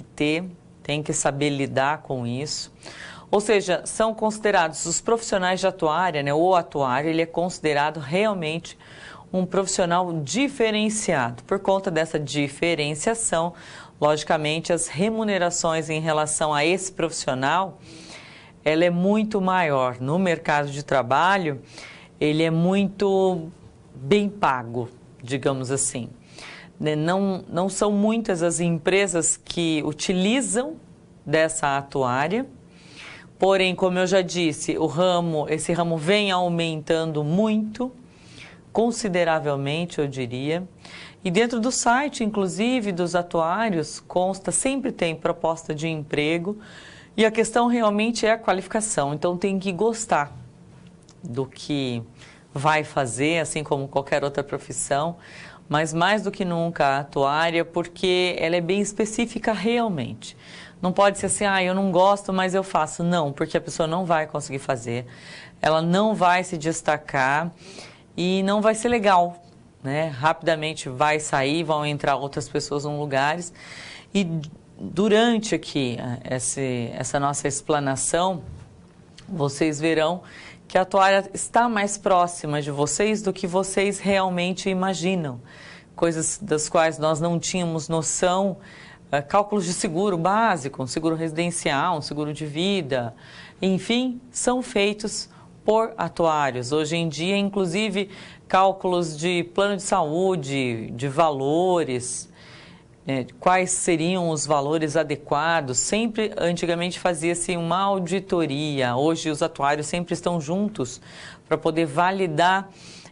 que saber lidar com isso. Ou seja, são considerados os profissionais de atuária, né? O atuário, ele é considerado realmente um profissional diferenciado. Por conta dessa diferenciação, logicamente, as remunerações em relação a esse profissional, ela é muito maior. No mercado de trabalho, ele é muito bem pago, digamos assim. Não são muitas as empresas que utilizam dessa atuária, porém, como eu já disse, esse ramo vem aumentando muito, consideravelmente, eu diria. E dentro do site, inclusive, dos atuários, consta, sempre tem proposta de emprego. E a questão realmente é a qualificação. Então, tem que gostar do que vai fazer, assim como qualquer outra profissão. Mas mais do que nunca a atuária, porque ela é bem específica realmente. Não pode ser assim, eu não gosto, mas eu faço. Não, porque a pessoa não vai conseguir fazer. Ela não vai se destacar. E não vai ser legal né? Rapidamente vai sair, vão entrar outras pessoas nos lugares. E durante aqui essa nossa explanação, vocês verão que a atuária está mais próxima de vocês do que vocês realmente imaginam. Coisas das quais nós não tínhamos noção, cálculos de seguro básico, um seguro residencial, um seguro de vida, enfim, são feitos por atuários. Hoje em dia, inclusive, cálculos de plano de saúde, de valores, quais seriam os valores adequados. Sempre, antigamente, fazia-se uma auditoria. Hoje, os atuários sempre estão juntos para poder validar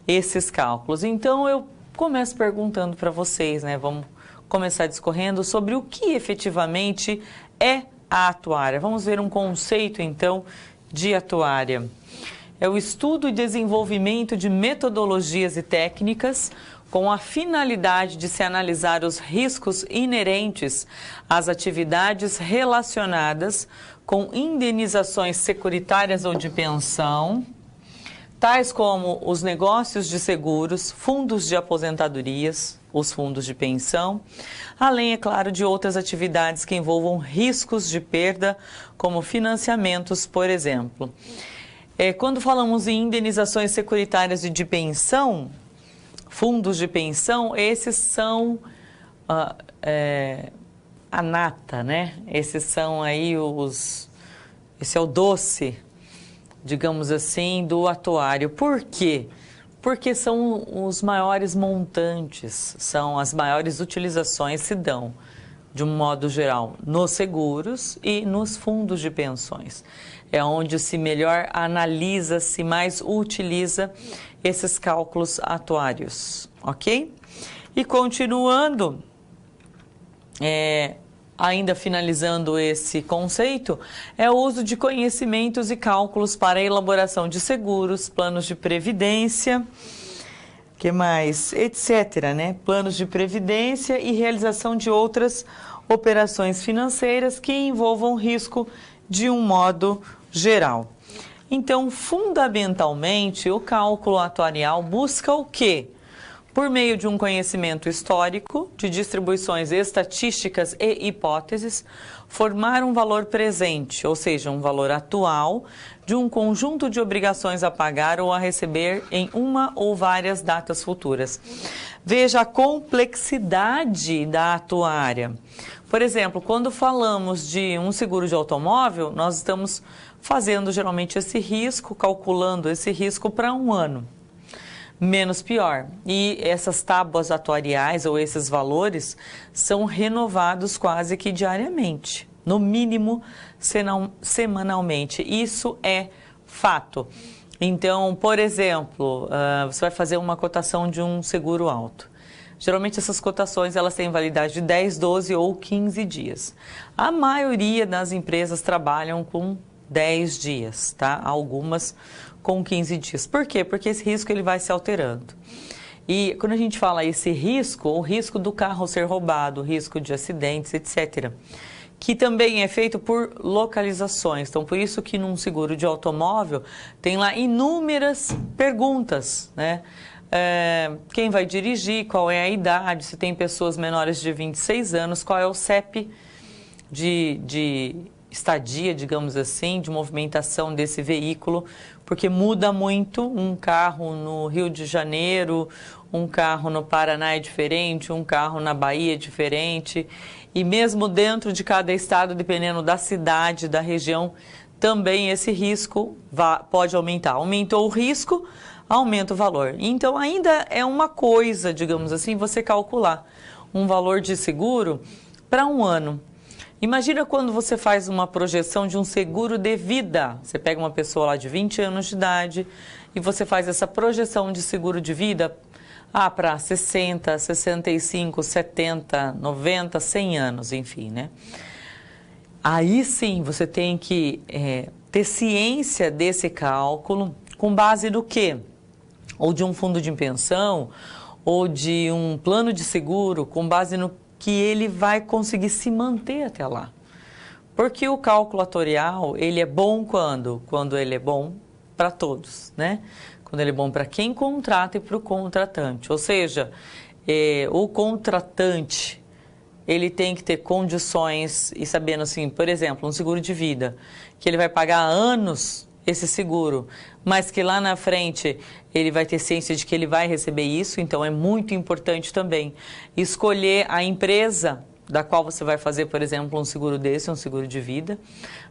esses cálculos. Então, eu começo perguntando para vocês, né? Vamos começar discorrendo sobre o que efetivamente é a atuária. Vamos ver um conceito, então, de atuária. É o estudo e desenvolvimento de metodologias e técnicas com a finalidade de se analisar os riscos inerentes às atividades relacionadas com indenizações securitárias ou de pensão, tais como os negócios de seguros, fundos de aposentadorias, os fundos de pensão, além, é claro, de outras atividades que envolvam riscos de perda, como financiamentos, por exemplo. Quando falamos em indenizações securitárias e de pensão, fundos de pensão, esses são a nata, né? Esses são aí esse é o doce, digamos assim, do atuário. Por quê? Porque são os maiores montantes, são as maiores utilizações se dão, de um modo geral, nos seguros e nos fundos de pensões. É onde se melhor analisa, se mais utiliza esses cálculos atuários, ok? E continuando, ainda finalizando esse conceito, é o uso de conhecimentos e cálculos para a elaboração de seguros, planos de previdência, que mais? Etc., né? Planos de previdência e realização de outras operações financeiras que envolvam risco de um modo geral. Então, fundamentalmente, o cálculo atuarial busca o quê? Por meio de um conhecimento histórico, de distribuições estatísticas e hipóteses, formar um valor presente, ou seja, um valor atual, de um conjunto de obrigações a pagar ou a receber em uma ou várias datas futuras. Veja a complexidade da atuária. Por exemplo, quando falamos de um seguro de automóvel, nós estamos fazendo geralmente esse risco, calculando esse risco para um ano. Menos pior. E essas tábuas atuariais ou esses valores são renovados quase que diariamente, no mínimo semanalmente. Isso é fato. Então, por exemplo, você vai fazer uma cotação de um seguro alto. Geralmente essas cotações elas têm validade de 10, 12 ou 15 dias. A maioria das empresas trabalham com 10 dias, tá? Algumas com 15 dias. Por quê? Porque esse risco ele vai se alterando. E quando a gente fala esse risco, o risco do carro ser roubado, o risco de acidentes, etc., que também é feito por localizações. Então, por isso que num seguro de automóvel tem lá inúmeras perguntas, né? Quem vai dirigir, qual é a idade, se tem pessoas menores de 26 anos, qual é o CEP de estadia, digamos assim, de movimentação desse veículo, porque muda muito. Um carro no Rio de Janeiro, um carro no Paraná é diferente, um carro na Bahia é diferente, e mesmo dentro de cada estado, dependendo da cidade, da região, também esse risco pode aumentar. Aumentou o risco, aumenta o valor. Então, ainda é uma coisa, digamos assim, você calcular um valor de seguro para um ano. Imagina quando você faz uma projeção de um seguro de vida. Você pega uma pessoa lá de 20 anos de idade e você faz essa projeção de seguro de vida para 60, 65, 70, 90, 100 anos, enfim, né? Aí sim você tem que ter ciência desse cálculo com base no quê? Ou de um fundo de pensão, ou de um plano de seguro, com base no que ele vai conseguir se manter até lá. Porque o cálculo atuarial, ele é bom quando ele é bom para todos, né? quando ele é bom para quem contrata e para o contratante. Ou seja, o contratante, ele tem que ter condições e sabendo assim, por exemplo, um seguro de vida, que ele vai pagar há anos esse seguro, mas que lá na frente ele vai ter ciência de que ele vai receber isso, então é muito importante também escolher a empresa da qual você vai fazer, por exemplo, um seguro desse, um seguro de vida.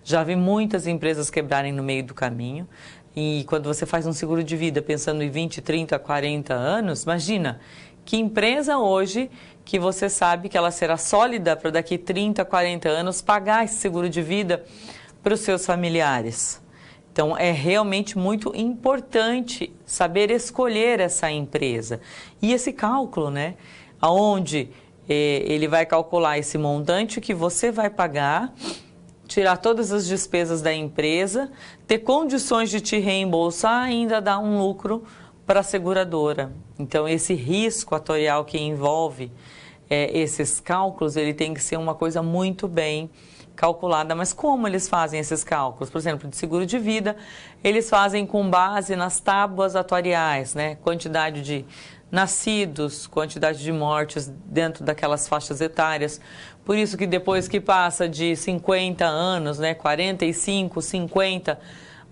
Já vi muitas empresas quebrarem no meio do caminho. E quando você faz um seguro de vida pensando em 20, 30, 40 anos, imagina que empresa hoje que você sabe que ela será sólida para daqui 30, 40 anos pagar esse seguro de vida para os seus familiares. Então, é realmente muito importante saber escolher essa empresa. E esse cálculo, né? Onde ele vai calcular esse montante que você vai pagar, tirar todas as despesas da empresa, ter condições de te reembolsar e ainda dar um lucro para a seguradora. Então, esse risco atuarial que envolve esses cálculos, ele tem que ser uma coisa muito bem calculada. Mas como eles fazem esses cálculos? Por exemplo, de seguro de vida, eles fazem com base nas tábuas atuariais, né? Quantidade de nascidos, quantidade de mortes dentro daquelas faixas etárias. Por isso que depois que passa de 50 anos, né, 45, 50,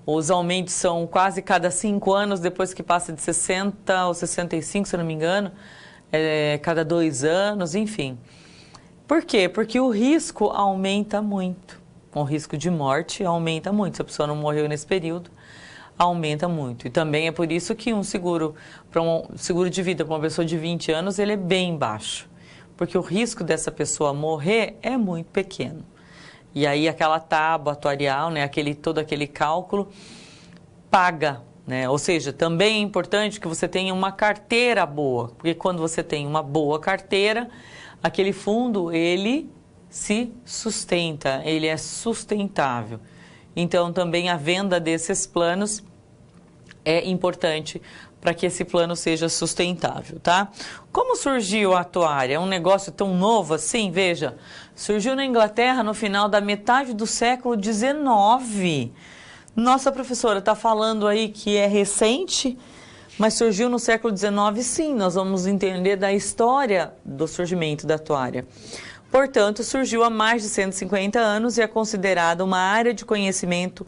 os aumentos são quase cada 5 anos, depois que passa de 60 ou 65, se eu não me engano, cada 2 anos, enfim. Por quê? Porque o risco aumenta muito. O risco de morte aumenta muito. Se a pessoa não morreu nesse período, aumenta muito. E também é por isso que um seguro de vida para uma pessoa de 20 anos, ele é bem baixo. Porque o risco dessa pessoa morrer é muito pequeno. E aí aquela tábua atuarial, né, todo aquele cálculo, paga, né? Ou seja, também é importante que você tenha uma carteira boa. Porque quando você tem uma boa carteira, aquele fundo, ele se sustenta, ele é sustentável. Então, também a venda desses planos é importante para que esse plano seja sustentável, tá? Como surgiu a atuária? É um negócio tão novo assim? Veja, surgiu na Inglaterra no final da metade do século XIX. Nossa professora está falando aí que é recente, mas surgiu no século XIX, sim. Nós vamos entender da história do surgimento da atuária. Portanto, surgiu há mais de 150 anos e é considerada uma área de conhecimento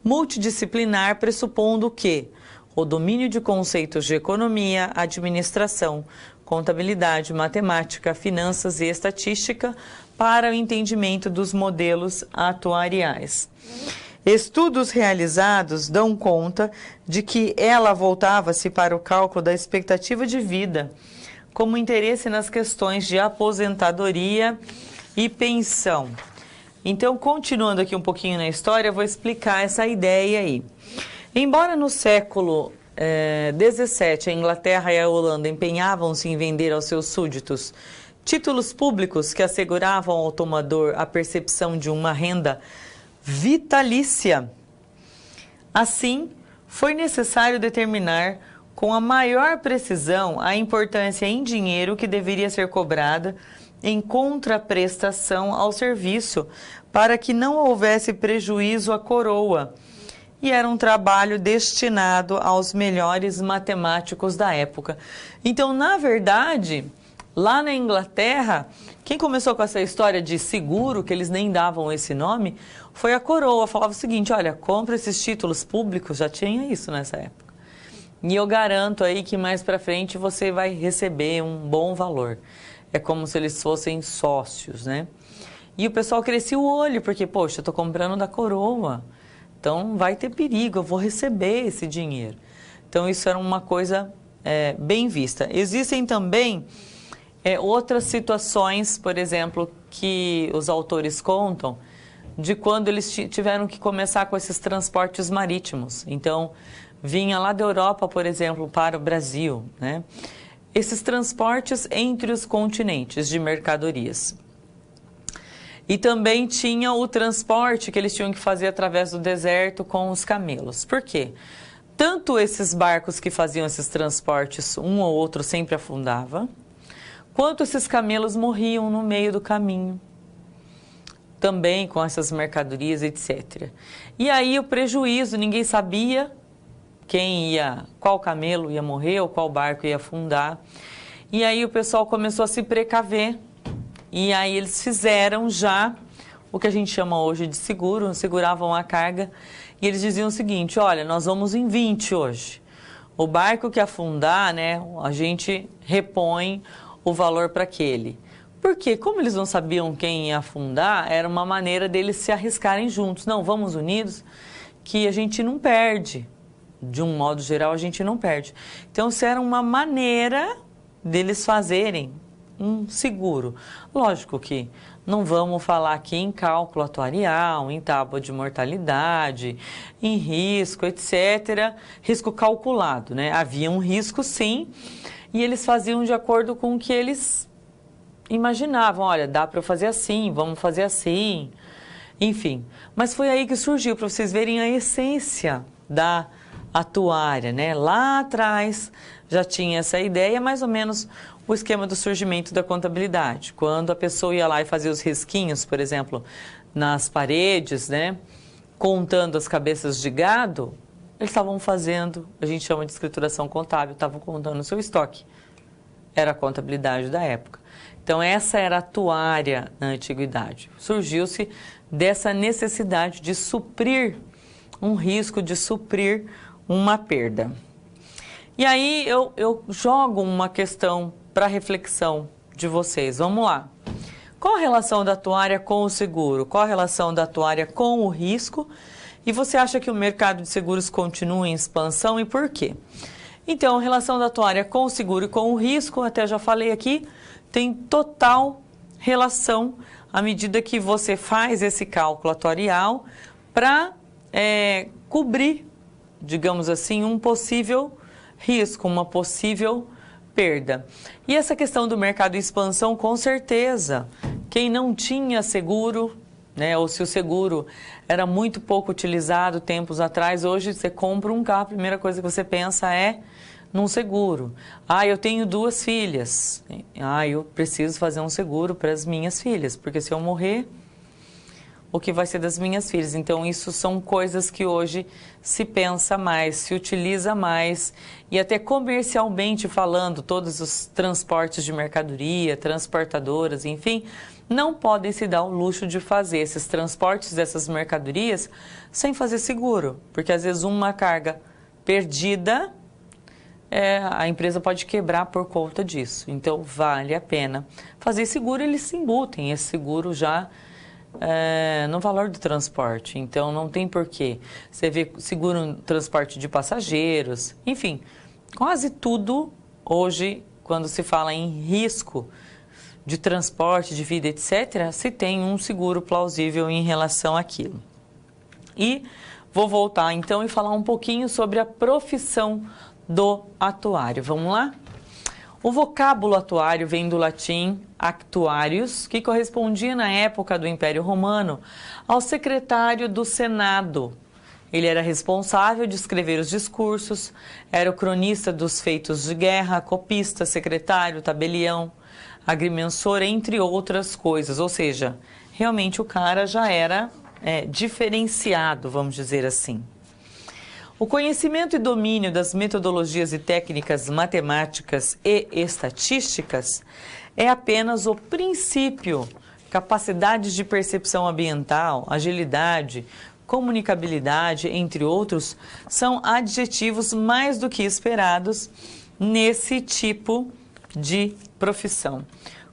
multidisciplinar, pressupondo que o domínio de conceitos de economia, administração, contabilidade, matemática, finanças e estatística para o entendimento dos modelos atuariais. Estudos realizados dão conta de que ela voltava-se para o cálculo da expectativa de vida, como interesse nas questões de aposentadoria e pensão. Então, continuando aqui um pouquinho na história, eu vou explicar essa ideia aí. Embora no século XVII a Inglaterra e a Holanda empenhavam-se em vender aos seus súditos títulos públicos que asseguravam ao tomador a percepção de uma renda vitalícia, assim, foi necessário determinar com a maior precisão a importância em dinheiro que deveria ser cobrada em contraprestação ao serviço, para que não houvesse prejuízo à coroa. E era um trabalho destinado aos melhores matemáticos da época. Então, na verdade, lá na Inglaterra, quem começou com essa história de seguro, que eles nem davam esse nome, foi a coroa. Falava o seguinte, olha, compra esses títulos públicos, já tinha isso nessa época. E eu garanto aí que mais para frente você vai receber um bom valor. É como se eles fossem sócios, né? E o pessoal crescia o olho, porque, poxa, eu estou comprando da coroa. Então, vai ter perigo, eu vou receber esse dinheiro. Então, isso era uma coisa bem vista. Existem também outras situações, por exemplo, que os autores contam, de quando eles tiveram que começar com esses transportes marítimos. Então, vinha lá da Europa, por exemplo, para o Brasil, né? Esses transportes entre os continentes de mercadorias. E também tinha o transporte que eles tinham que fazer através do deserto com os camelos. Por quê? Tanto esses barcos que faziam esses transportes, um ou outro sempre afundava, quanto esses camelos morriam no meio do caminho, também com essas mercadorias, etc. E aí o prejuízo, ninguém sabia qual camelo ia morrer ou qual barco ia afundar. E aí o pessoal começou a se precaver. E aí eles fizeram já o que a gente chama hoje de seguro, seguravam a carga. E eles diziam o seguinte, olha, nós vamos em 20 hoje. O barco que afundar, né, a gente repõe o valor para aquele. Porque como eles não sabiam quem ia afundar, era uma maneira deles se arriscarem juntos. Não, vamos unidos, que a gente não perde. De um modo geral, a gente não perde. Então, isso era uma maneira deles fazerem um seguro. Lógico que não vamos falar aqui em cálculo atuarial, em tábua de mortalidade, em risco, etc. Risco calculado, né? Havia um risco, sim, e eles faziam de acordo com o que eles imaginavam. Olha, dá para eu fazer assim, vamos fazer assim, enfim. Mas foi aí que surgiu, para vocês verem a essência da atuária, né? Lá atrás já tinha essa ideia, mais ou menos o esquema do surgimento da contabilidade. Quando a pessoa ia lá e fazia os risquinhos, por exemplo, nas paredes, né? Contando as cabeças de gado, eles estavam fazendo, a gente chama de escrituração contábil, estavam contando o seu estoque. Era a contabilidade da época. Então, essa era a atuária na antiguidade. Surgiu-se dessa necessidade de suprir um risco, de suprir uma perda. E aí, eu jogo uma questão para reflexão de vocês. Vamos lá. Qual a relação da atuária com o seguro? Qual a relação da atuária com o risco? E você acha que o mercado de seguros continua em expansão e por quê? Então, a relação da atuária com o seguro e com o risco, até já falei aqui, tem total relação à medida que você faz esse cálculo atuarial para cobrir, digamos assim, um possível risco, uma possível perda. E essa questão do mercado em expansão, com certeza, quem não tinha seguro, né, ou se o seguro era muito pouco utilizado tempos atrás, hoje você compra um carro, a primeira coisa que você pensa é num seguro. Ah, eu tenho 2 filhas. Ah, eu preciso fazer um seguro para as minhas filhas, porque se eu morrer, o que vai ser das minhas filhas? Então, isso são coisas que hoje se pensa mais, se utiliza mais, e até comercialmente falando, todos os transportes de mercadoria, transportadoras, enfim, não podem se dar o luxo de fazer esses transportes dessas mercadorias sem fazer seguro, porque às vezes uma carga perdida, a empresa pode quebrar por conta disso. Então, vale a pena fazer seguro, eles se embutem esse seguro já no valor do transporte. Então, não tem porquê. Você vê seguro no transporte de passageiros, enfim, quase tudo hoje, quando se fala em risco de transporte, de vida, etc., se tem um seguro plausível em relação àquilo. E vou voltar então e falar um pouquinho sobre a profissão do atuário. Vamos lá? O vocábulo atuário vem do latim actuarius, que correspondia na época do Império Romano ao secretário do Senado. Ele era responsável de escrever os discursos, era o cronista dos feitos de guerra, copista, secretário, tabelião, agrimensor, entre outras coisas. Ou seja, realmente o cara já era diferenciado, vamos dizer assim. O conhecimento e domínio das metodologias e técnicas matemáticas e estatísticas é apenas o princípio. Capacidades de percepção ambiental, agilidade, comunicabilidade, entre outros, são adjetivos mais do que esperados nesse tipo de profissão.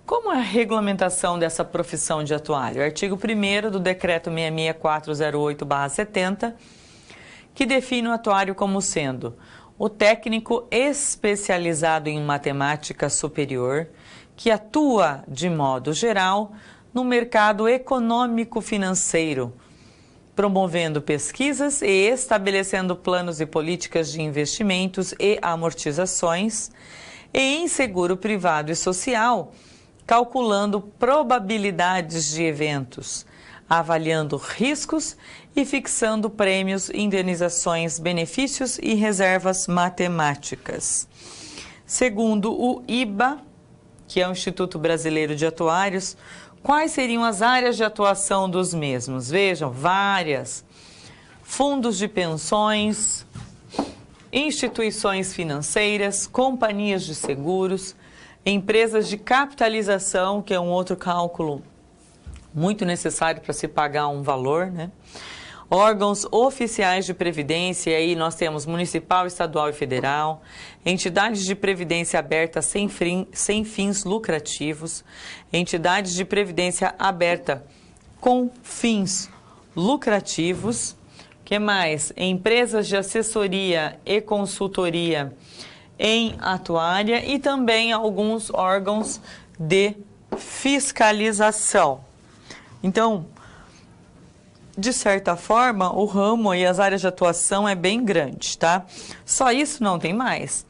Como é a regulamentação dessa profissão de atuário? O artigo 1º do Decreto 66408/70, que define o atuário como sendo o técnico especializado em matemática superior que atua, de modo geral, no mercado econômico-financeiro, promovendo pesquisas e estabelecendo planos e políticas de investimentos e amortizações, e em seguro privado e social, calculando probabilidades de eventos, avaliando riscos e fixando prêmios, indenizações, benefícios e reservas matemáticas. Segundo o IBA, que é o Instituto Brasileiro de Atuários, quais seriam as áreas de atuação dos mesmos? Vejam, várias. Fundos de pensões, instituições financeiras, companhias de seguros, empresas de capitalização, que é um outro cálculo muito necessário para se pagar um valor, né? Órgãos oficiais de previdência, e aí nós temos municipal, estadual e federal, entidades de previdência aberta sem fins lucrativos, entidades de previdência aberta com fins lucrativos, que mais? Empresas de assessoria e consultoria em atuária e também alguns órgãos de fiscalização. Então, de certa forma, o ramo e as áreas de atuação é bem grande, tá? Só isso não tem mais.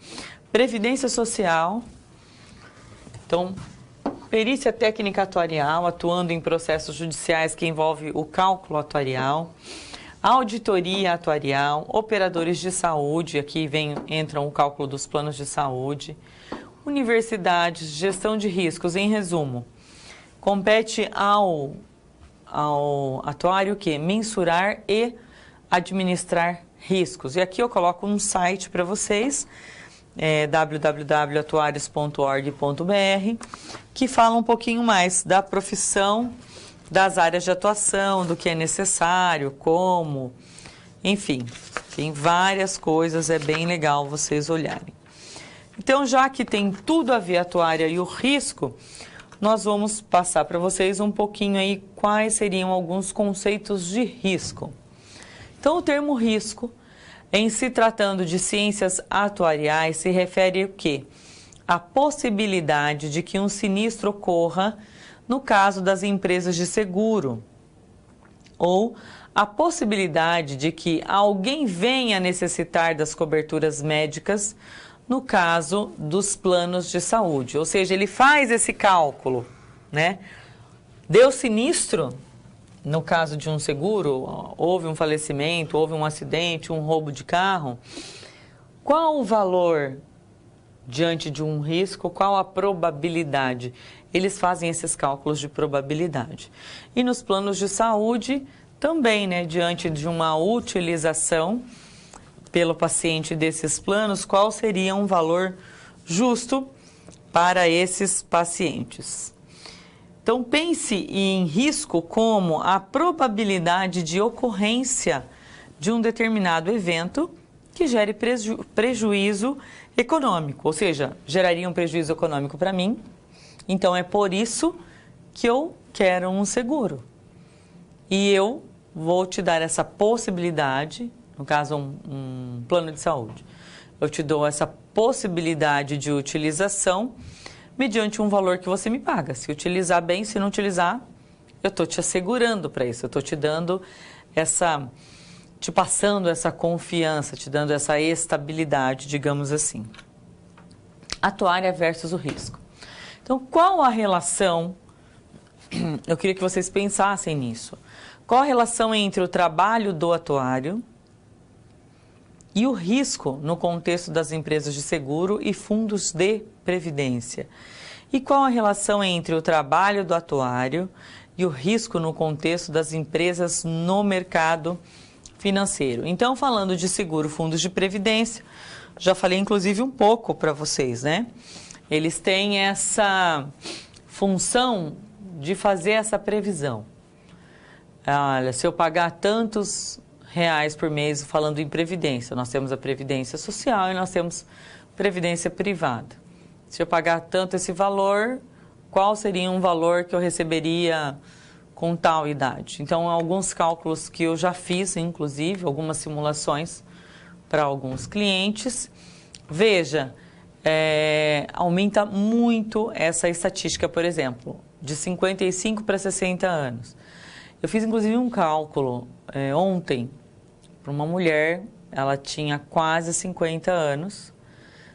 Previdência social, então, perícia técnica atuarial, atuando em processos judiciais que envolvem o cálculo atuarial, auditoria atuarial, operadores de saúde, aqui entram o cálculo dos planos de saúde, universidades, gestão de riscos, em resumo, compete ao atuário que mensurar e administrar riscos. E aqui eu coloco um site para vocês, www.atuarios.org.br, que fala um pouquinho mais da profissão, das áreas de atuação, do que é necessário, como, enfim, tem várias coisas, é bem legal vocês olharem. Então, já que tem tudo a ver a atuária e o risco, nós vamos passar para vocês um pouquinho aí quais seriam alguns conceitos de risco. Então, o termo risco, em se tratando de ciências atuariais, se refere ao quê? A possibilidade de que um sinistro ocorra no caso das empresas de seguro, ou a possibilidade de que alguém venha necessitar das coberturas médicas no caso dos planos de saúde. Ou seja, ele faz esse cálculo, né? Deu sinistro, no caso de um seguro, houve um falecimento, houve um acidente, um roubo de carro, qual o valor diante de um risco, qual a probabilidade? Eles fazem esses cálculos de probabilidade. E nos planos de saúde também, né, diante de uma utilização pelo paciente desses planos, qual seria um valor justo para esses pacientes. Então, pense em risco como a probabilidade de ocorrência de um determinado evento que gere prejuízo econômico, ou seja, geraria um prejuízo econômico para mim. Então, é por isso que eu quero um seguro. E eu vou te dar essa possibilidade, no caso, um plano de saúde. Eu te dou essa possibilidade de utilização mediante um valor que você me paga. Se utilizar bem, se não utilizar, eu estou te assegurando para isso. Eu estou te dando te passando essa confiança, te dando essa estabilidade, digamos assim. Atuária versus o risco. Então, qual a relação? Eu queria que vocês pensassem nisso. Qual a relação entre o trabalho do atuário e o risco no contexto das empresas de seguro e fundos de previdência? E qual a relação entre o trabalho do atuário e o risco no contexto das empresas no mercado financeiro? Então, falando de seguro, fundos de previdência, já falei inclusive um pouco para vocês, né? Eles têm essa função de fazer essa previsão. Olha, se eu pagar tantos reais por mês, falando em previdência, nós temos a previdência social e nós temos previdência privada. Se eu pagar tanto esse valor, qual seria um valor que eu receberia com tal idade? Então, alguns cálculos que eu já fiz, inclusive, algumas simulações para alguns clientes. Veja, aumenta muito essa estatística, por exemplo, de 55 para 60 anos. Eu fiz, inclusive, um cálculo ontem para uma mulher, ela tinha quase 50 anos.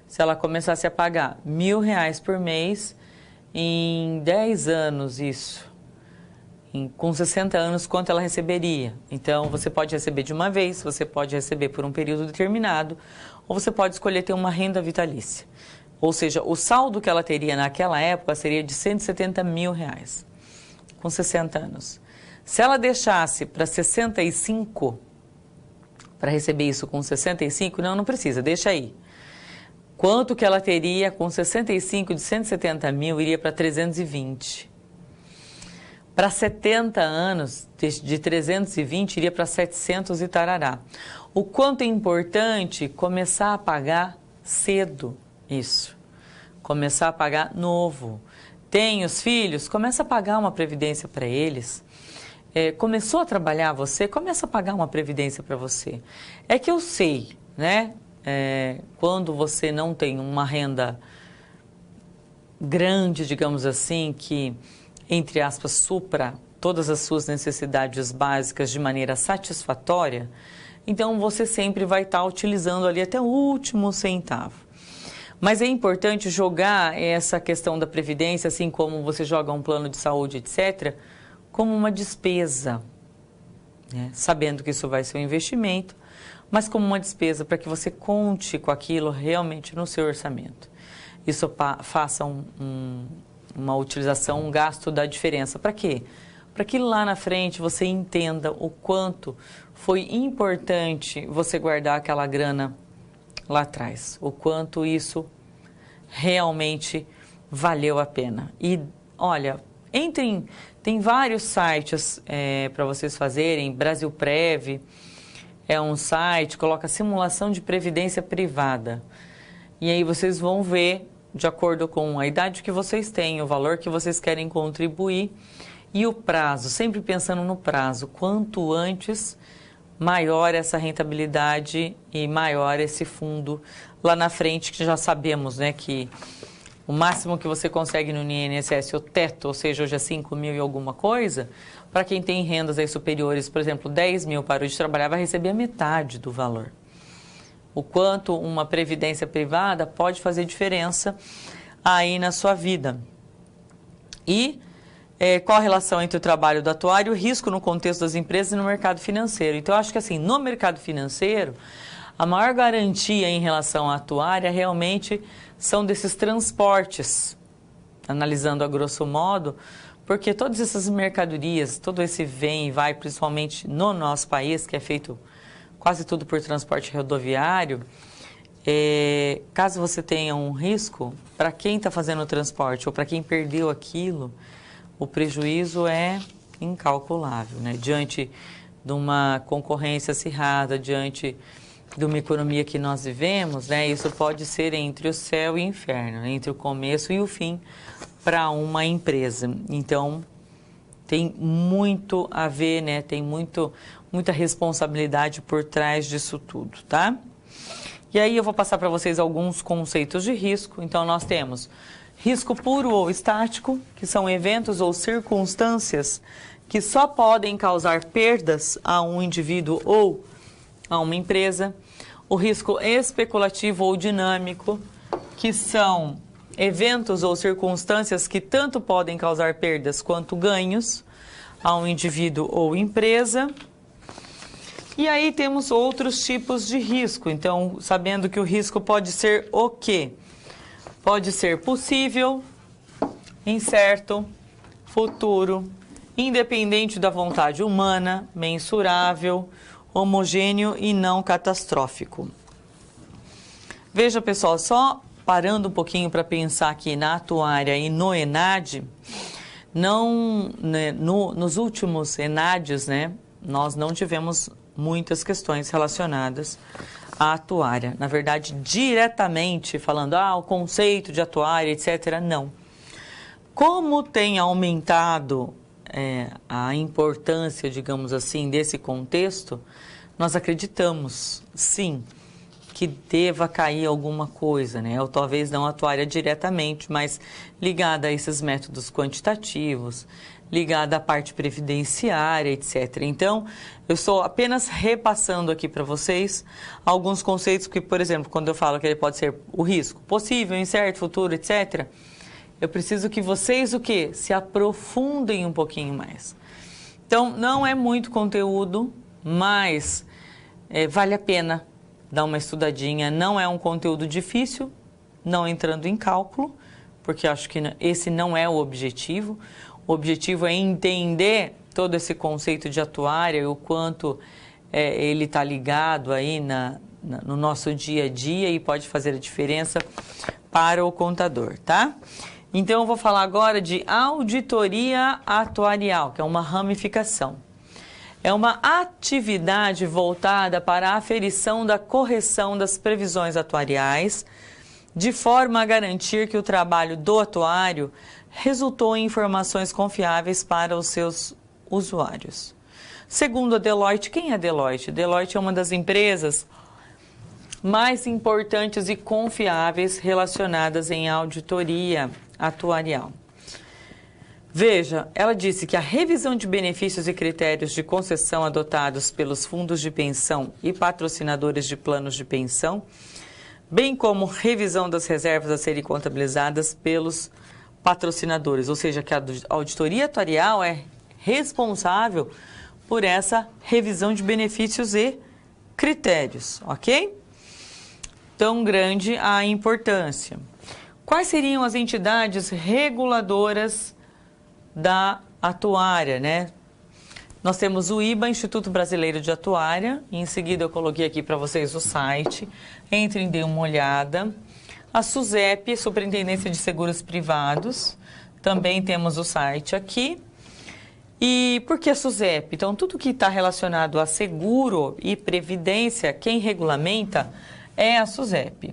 Se ela começasse a pagar R$1.000 por mês, em 10 anos isso, com 60 anos, quanto ela receberia? Então, você pode receber de uma vez, você pode receber por um período determinado, ou você pode escolher ter uma renda vitalícia. Ou seja, o saldo que ela teria naquela época seria de R$170 mil, com 60 anos. Se ela deixasse para 65, para receber isso com 65? Não, não precisa, deixa aí. Quanto que ela teria com 65 de 170 mil iria para 320. Para 70 anos, de 320 iria para 700 e tarará. O quanto é importante começar a pagar cedo isso. Começar a pagar novo. Tem os filhos, começa a pagar uma previdência para eles. Começou a trabalhar você, começa a pagar uma previdência para você. É que eu sei, né? Quando você não tem uma renda grande, digamos assim, que, entre aspas, supra todas as suas necessidades básicas de maneira satisfatória, então você sempre vai estar utilizando ali até o último centavo. Mas é importante jogar essa questão da previdência, assim como você joga um plano de saúde, etc., como uma despesa, né? Sabendo que isso vai ser um investimento, mas como uma despesa para que você conte com aquilo realmente no seu orçamento. Isso faça uma utilização, um gasto da diferença. Para quê? Para que lá na frente você entenda o quanto foi importante você guardar aquela grana lá atrás. O quanto isso realmente valeu a pena. E olha, tem vários sites para vocês fazerem. Brasilprev é um site, coloca simulação de previdência privada. E aí vocês vão ver, de acordo com a idade que vocês têm, o valor que vocês querem contribuir e o prazo, sempre pensando no prazo. Quanto antes, maior essa rentabilidade e maior esse fundo lá na frente, que já sabemos, né, que o máximo que você consegue no INSS, o teto, ou seja, hoje é 5 mil e alguma coisa, para quem tem rendas aí superiores, por exemplo, 10 mil, parou de trabalhar, vai receber a metade do valor. O quanto uma previdência privada pode fazer diferença aí na sua vida. E qual a relação entre o trabalho do atuário e o risco no contexto das empresas e no mercado financeiro? Então, eu acho que assim, no mercado financeiro, a maior garantia em relação à atuária realmente são desses transportes, analisando a grosso modo, porque todas essas mercadorias, todo esse vem e vai, principalmente no nosso país, que é feito quase tudo por transporte rodoviário, caso você tenha um risco, para quem está fazendo o transporte ou para quem perdeu aquilo, o prejuízo é incalculável, né? Diante de uma concorrência acirrada, diante de uma economia que nós vivemos, né? Isso pode ser entre o céu e o inferno, entre o começo e o fim para uma empresa. Então, tem muito a ver, né? Tem muita responsabilidade por trás disso tudo, tá? E aí eu vou passar para vocês alguns conceitos de risco. Então, nós temos risco puro ou estático, que são eventos ou circunstâncias que só podem causar perdas a um indivíduo ou a uma empresa. O risco especulativo ou dinâmico, que são eventos ou circunstâncias que tanto podem causar perdas quanto ganhos a um indivíduo ou empresa. E aí temos outros tipos de risco. Então, sabendo que o risco pode ser o quê? Pode ser possível, incerto, futuro, independente da vontade humana, mensurável, homogêneo e não catastrófico. Veja, pessoal, só parando um pouquinho para pensar aqui na atuária e no ENAD, nos últimos ENADs, né, nós não tivemos muitas questões relacionadas à atuária. Na verdade, diretamente falando, o conceito de atuária, etc., não. Como tem aumentado a importância, digamos assim, desse contexto, nós acreditamos, sim, que deva cair alguma coisa, né? Ou talvez não atuária diretamente, mas ligada a esses métodos quantitativos, ligada à parte previdenciária, etc. Então, eu estou apenas repassando aqui para vocês alguns conceitos que, por exemplo, quando eu falo que ele pode ser o risco possível, incerto, futuro, etc., eu preciso que vocês, o quê? Se aprofundem um pouquinho mais. Então, não é muito conteúdo, mas vale a pena dar uma estudadinha. Não é um conteúdo difícil, não entrando em cálculo, porque acho que esse não é o objetivo. O objetivo é entender todo esse conceito de atuária e o quanto ele está ligado aí no nosso dia a dia e pode fazer a diferença para o contador, tá? Então, eu vou falar agora de auditoria atuarial, que é uma ramificação. É uma atividade voltada para a aferição da correção das previsões atuariais, de forma a garantir que o trabalho do atuário resultou em informações confiáveis para os seus usuários. Segundo a Deloitte, quem é a Deloitte? Deloitte é uma das empresas mais importantes e confiáveis relacionadas em auditoria atuarial. Veja, ela disse que a revisão de benefícios e critérios de concessão adotados pelos fundos de pensão e patrocinadores de planos de pensão, bem como revisão das reservas a serem contabilizadas pelos patrocinadores, ou seja, que a auditoria atuarial é responsável por essa revisão de benefícios e critérios, ok? Tão grande a importância. Quais seriam as entidades reguladoras da atuária, né? Nós temos o IBA, Instituto Brasileiro de Atuária, e em seguida eu coloquei aqui para vocês o site, entrem, dêem uma olhada. A SUSEP, Superintendência de Seguros Privados, também temos o site aqui. E por que a SUSEP? Então, tudo que está relacionado a seguro e previdência, quem regulamenta é a SUSEP.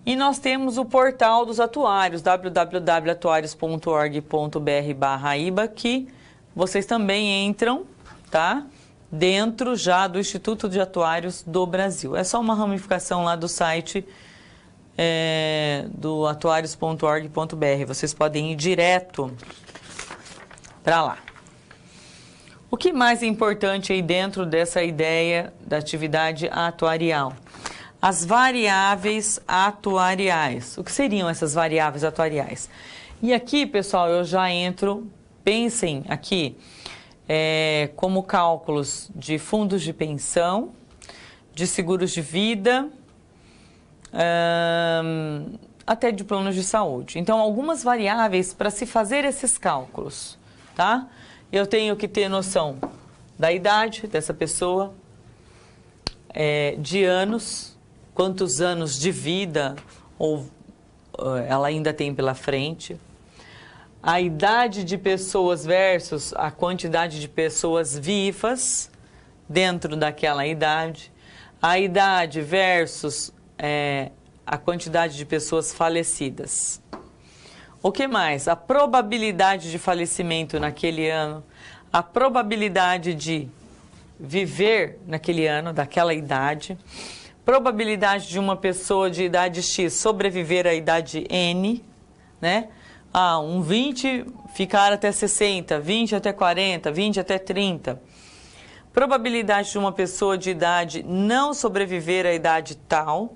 E nós temos o portal dos atuários, www.atuarios.org.br/IBA, que vocês também entram, tá? Dentro já do Instituto de Atuários do Brasil. É só uma ramificação lá do site do atuarios.org.br. Vocês podem ir direto para lá. O que mais é importante aí dentro dessa ideia da atividade atuarial? As variáveis atuariais. O que seriam essas variáveis atuariais? E aqui, pessoal, eu já entro, pensem aqui, como cálculos de fundos de pensão, de seguros de vida, até de planos de saúde. Então, algumas variáveis para se fazer esses cálculos, tá? Eu tenho que ter noção da idade dessa pessoa, de anos, quantos anos de vida ela ainda tem pela frente, a idade de pessoas versus a quantidade de pessoas vivas dentro daquela idade, a idade versus a quantidade de pessoas falecidas. O que mais? A probabilidade de falecimento naquele ano, a probabilidade de viver naquele ano, daquela idade, probabilidade de uma pessoa de idade X sobreviver à idade N, né? Um 20 ficar até 60, 20 até 40, 20 até 30. Probabilidade de uma pessoa de idade não sobreviver à idade tal.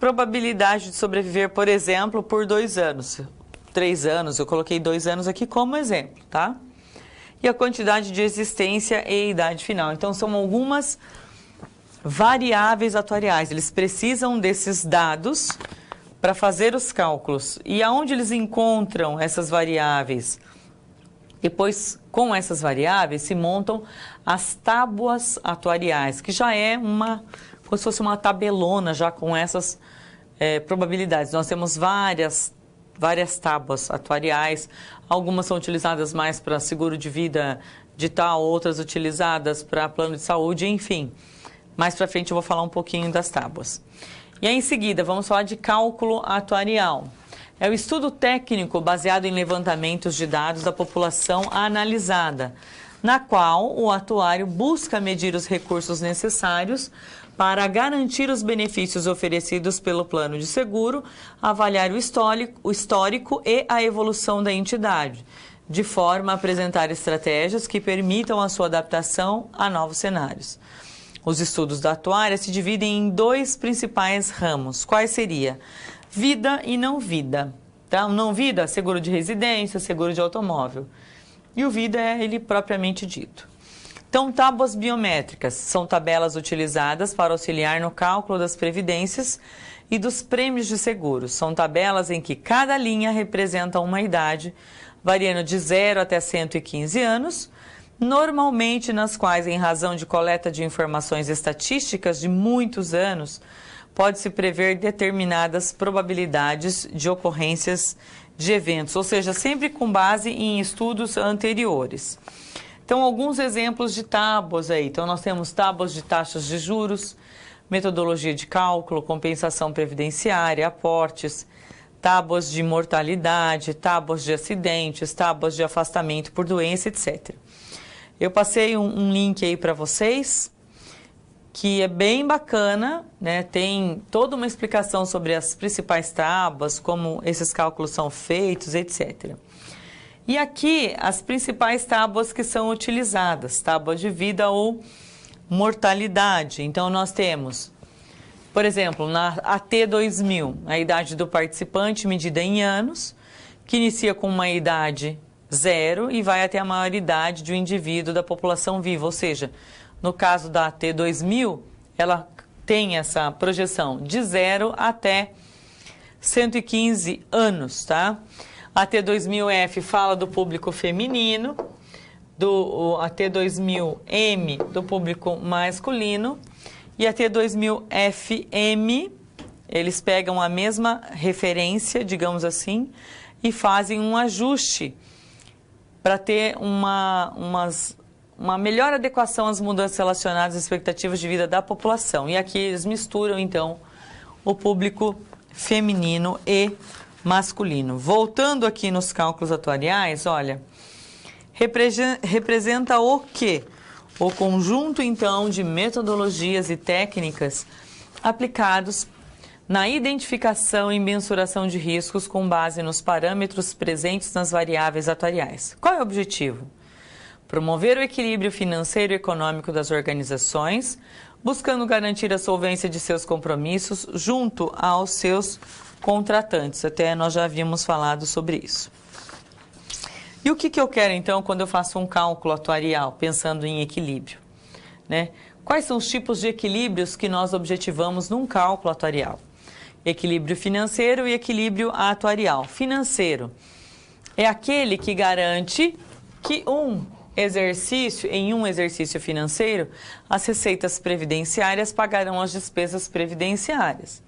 Probabilidade de sobreviver, por exemplo, por 2 anos, 3 anos, eu coloquei 2 anos aqui como exemplo, tá? E a quantidade de existência e idade final. Então, são algumas variáveis atuariais. Eles precisam desses dados para fazer os cálculos. E aonde eles encontram essas variáveis? Depois, com essas variáveis, se montam as tábuas atuariais, que já é como se fosse uma tabelona já com essas probabilidades. Nós temos várias tábuas atuariais, algumas são utilizadas mais para seguro de vida de tal, outras utilizadas para plano de saúde, enfim. Mais para frente eu vou falar um pouquinho das tábuas. E aí, em seguida, vamos falar de cálculo atuarial. É o estudo técnico baseado em levantamentos de dados da população analisada, na qual o atuário busca medir os recursos necessários para garantir os benefícios oferecidos pelo plano de seguro, avaliar o histórico e a evolução da entidade, de forma a apresentar estratégias que permitam a sua adaptação a novos cenários. Os estudos da atuária se dividem em 2 principais ramos. Quais seria? Vida e não vida. Tá? Não vida, seguro de residência, seguro de automóvel. E o vida é ele propriamente dito. Então, tábuas biométricas são tabelas utilizadas para auxiliar no cálculo das previdências e dos prêmios de seguros. São tabelas em que cada linha representa uma idade, variando de 0 até 115 anos, normalmente nas quais, em razão de coleta de informações estatísticas de muitos anos, pode-se prever determinadas probabilidades de ocorrências de eventos, ou seja, sempre com base em estudos anteriores. Então, alguns exemplos de tábuas aí. Então, nós temos tábuas de taxas de juros, metodologia de cálculo, compensação previdenciária, aportes, tábuas de mortalidade, tábuas de acidentes, tábuas de afastamento por doença, etc. Eu passei um link aí para vocês, que é bem bacana, né? Tem toda uma explicação sobre as principais tábuas, como esses cálculos são feitos, etc. E aqui as principais tábuas que são utilizadas, tábua de vida ou mortalidade. Então nós temos, por exemplo, na AT 2000, a idade do participante medida em anos, que inicia com uma idade 0 e vai até a maioridade de um indivíduo da população viva, ou seja, no caso da AT 2000, ela tem essa projeção de 0 até 115 anos, tá? A AT 2000F fala do público feminino, do AT 2000M do público masculino e a AT 2000FM, eles pegam a mesma referência, digamos assim, e fazem um ajuste para ter uma melhor adequação às mudanças relacionadas às expectativas de vida da população. E aqui eles misturam, então, o público feminino e masculino. Voltando aqui nos cálculos atuariais, olha, representa o quê? O conjunto, então, de metodologias e técnicas aplicados na identificação e mensuração de riscos com base nos parâmetros presentes nas variáveis atuariais. Qual é o objetivo? Promover o equilíbrio financeiro e econômico das organizações, buscando garantir a solvência de seus compromissos junto aos seus contratantes. Até nós já havíamos falado sobre isso. E o que eu quero, então, quando eu faço um cálculo atuarial, pensando em equilíbrio, né? Quais são os tipos de equilíbrios que nós objetivamos num cálculo atuarial? Equilíbrio financeiro e equilíbrio atuarial. Financeiro é aquele que garante que em um exercício financeiro, as receitas previdenciárias pagarão as despesas previdenciárias.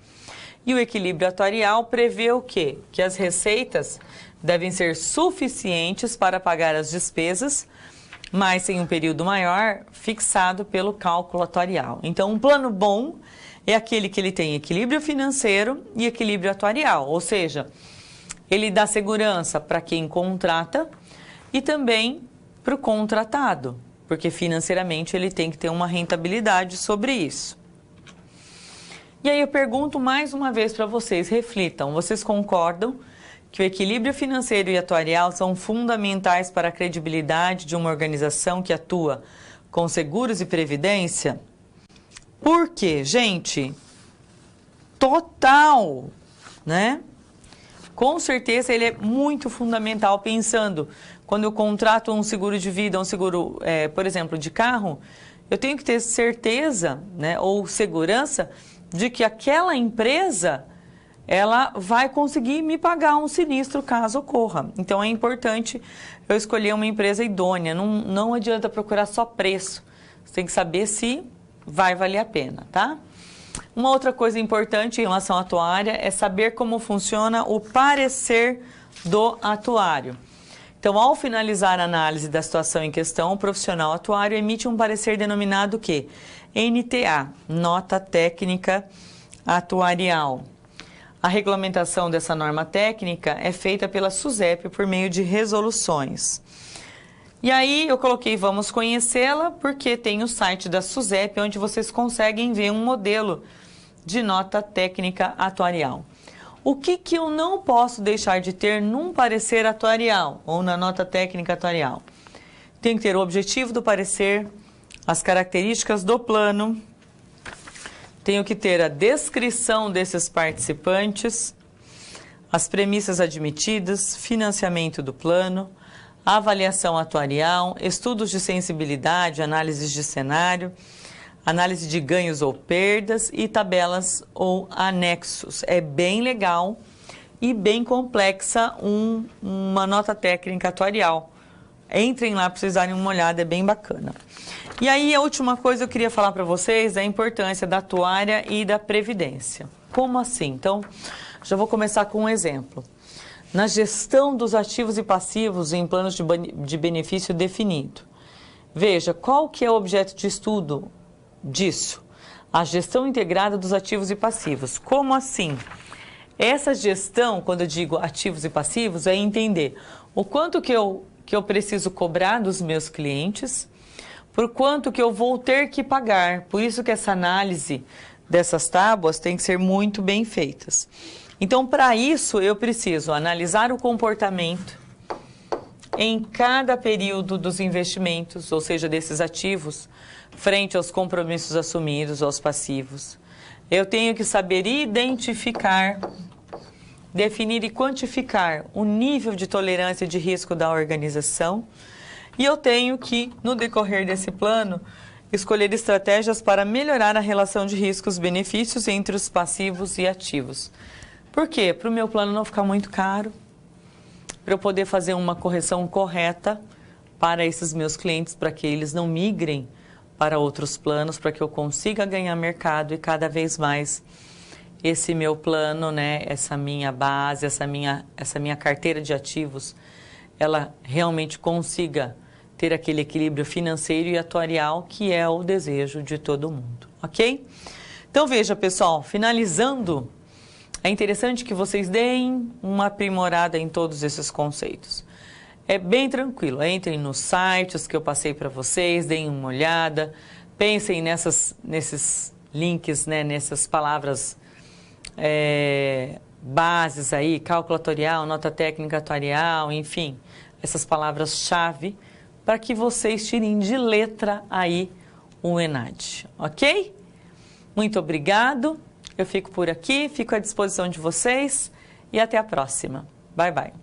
E o equilíbrio atuarial prevê o quê? Que as receitas devem ser suficientes para pagar as despesas, mas em um período maior fixado pelo cálculo atuarial. Então, um plano bom é aquele que ele tem equilíbrio financeiro e equilíbrio atuarial, ou seja, ele dá segurança para quem contrata e também para o contratado, porque financeiramente ele tem que ter uma rentabilidade sobre isso. E aí eu pergunto mais uma vez para vocês, reflitam, vocês concordam que o equilíbrio financeiro e atuarial são fundamentais para a credibilidade de uma organização que atua com seguros e previdência? Por quê, gente? Total, né? Com certeza ele é muito fundamental, pensando, quando eu contrato um seguro de vida, um seguro, por exemplo, de carro, eu tenho que ter certeza, né, ou segurança de que aquela empresa ela vai conseguir me pagar um sinistro caso ocorra. Então é importante eu escolher uma empresa idônea, não adianta procurar só preço, você tem que saber se vai valer a pena, tá? Uma outra coisa importante em relação à atuária é saber como funciona o parecer do atuário. Então, ao finalizar a análise da situação em questão, o profissional atuário emite um parecer denominado o quê? NTA, Nota Técnica Atuarial. A regulamentação dessa norma técnica é feita pela SUSEP por meio de resoluções. E aí eu coloquei vamos conhecê-la porque tem o site da SUSEP onde vocês conseguem ver um modelo de nota técnica atuarial. O que eu não posso deixar de ter num parecer atuarial ou na nota técnica atuarial? Tem que ter o objetivo do parecer, as características do plano, tenho que ter a descrição desses participantes, as premissas admitidas, financiamento do plano, avaliação atuarial, estudos de sensibilidade, análises de cenário, análise de ganhos ou perdas e tabelas ou anexos. É bem legal e bem complexa uma nota técnica atuarial. entrem lá para vocês darem uma olhada, é bem bacana. E aí, a última coisa que eu queria falar para vocês é a importância da atuária e da previdência. Como assim? Então, já vou começar com um exemplo. Na gestão dos ativos e passivos em planos de benefício definido. Veja, qual que é o objeto de estudo disso? A gestão integrada dos ativos e passivos. Como assim? Essa gestão, quando eu digo ativos e passivos, é entender o quanto que eu preciso cobrar dos meus clientes, por quanto que eu vou ter que pagar. Por isso que essa análise dessas tábuas tem que ser muito bem feitas. Então, para isso, eu preciso analisar o comportamento em cada período dos investimentos, ou seja, desses ativos, frente aos compromissos assumidos, aos passivos. Eu tenho que saber identificar, definir e quantificar o nível de tolerância de risco da organização. E eu tenho que, no decorrer desse plano, escolher estratégias para melhorar a relação de riscos-benefícios entre os passivos e ativos. Por quê? Para o meu plano não ficar muito caro, para eu poder fazer uma correção correta para esses meus clientes, para que eles não migrem para outros planos, para que eu consiga ganhar mercado e cada vez mais esse meu plano, né, essa minha base, essa minha carteira de ativos, ela realmente consiga ter aquele equilíbrio financeiro e atuarial que é o desejo de todo mundo, ok? Então veja, pessoal, finalizando, é interessante que vocês deem uma aprimorada em todos esses conceitos. É bem tranquilo, entrem nos sites que eu passei para vocês, deem uma olhada, pensem nesses links, né, nessas palavras bases aí, cálculo atuarial, nota técnica atuarial, enfim, essas palavras-chave, para que vocês tirem de letra aí o ENADE, ok? Muito obrigado, eu fico por aqui, fico à disposição de vocês e até a próxima. Bye, bye.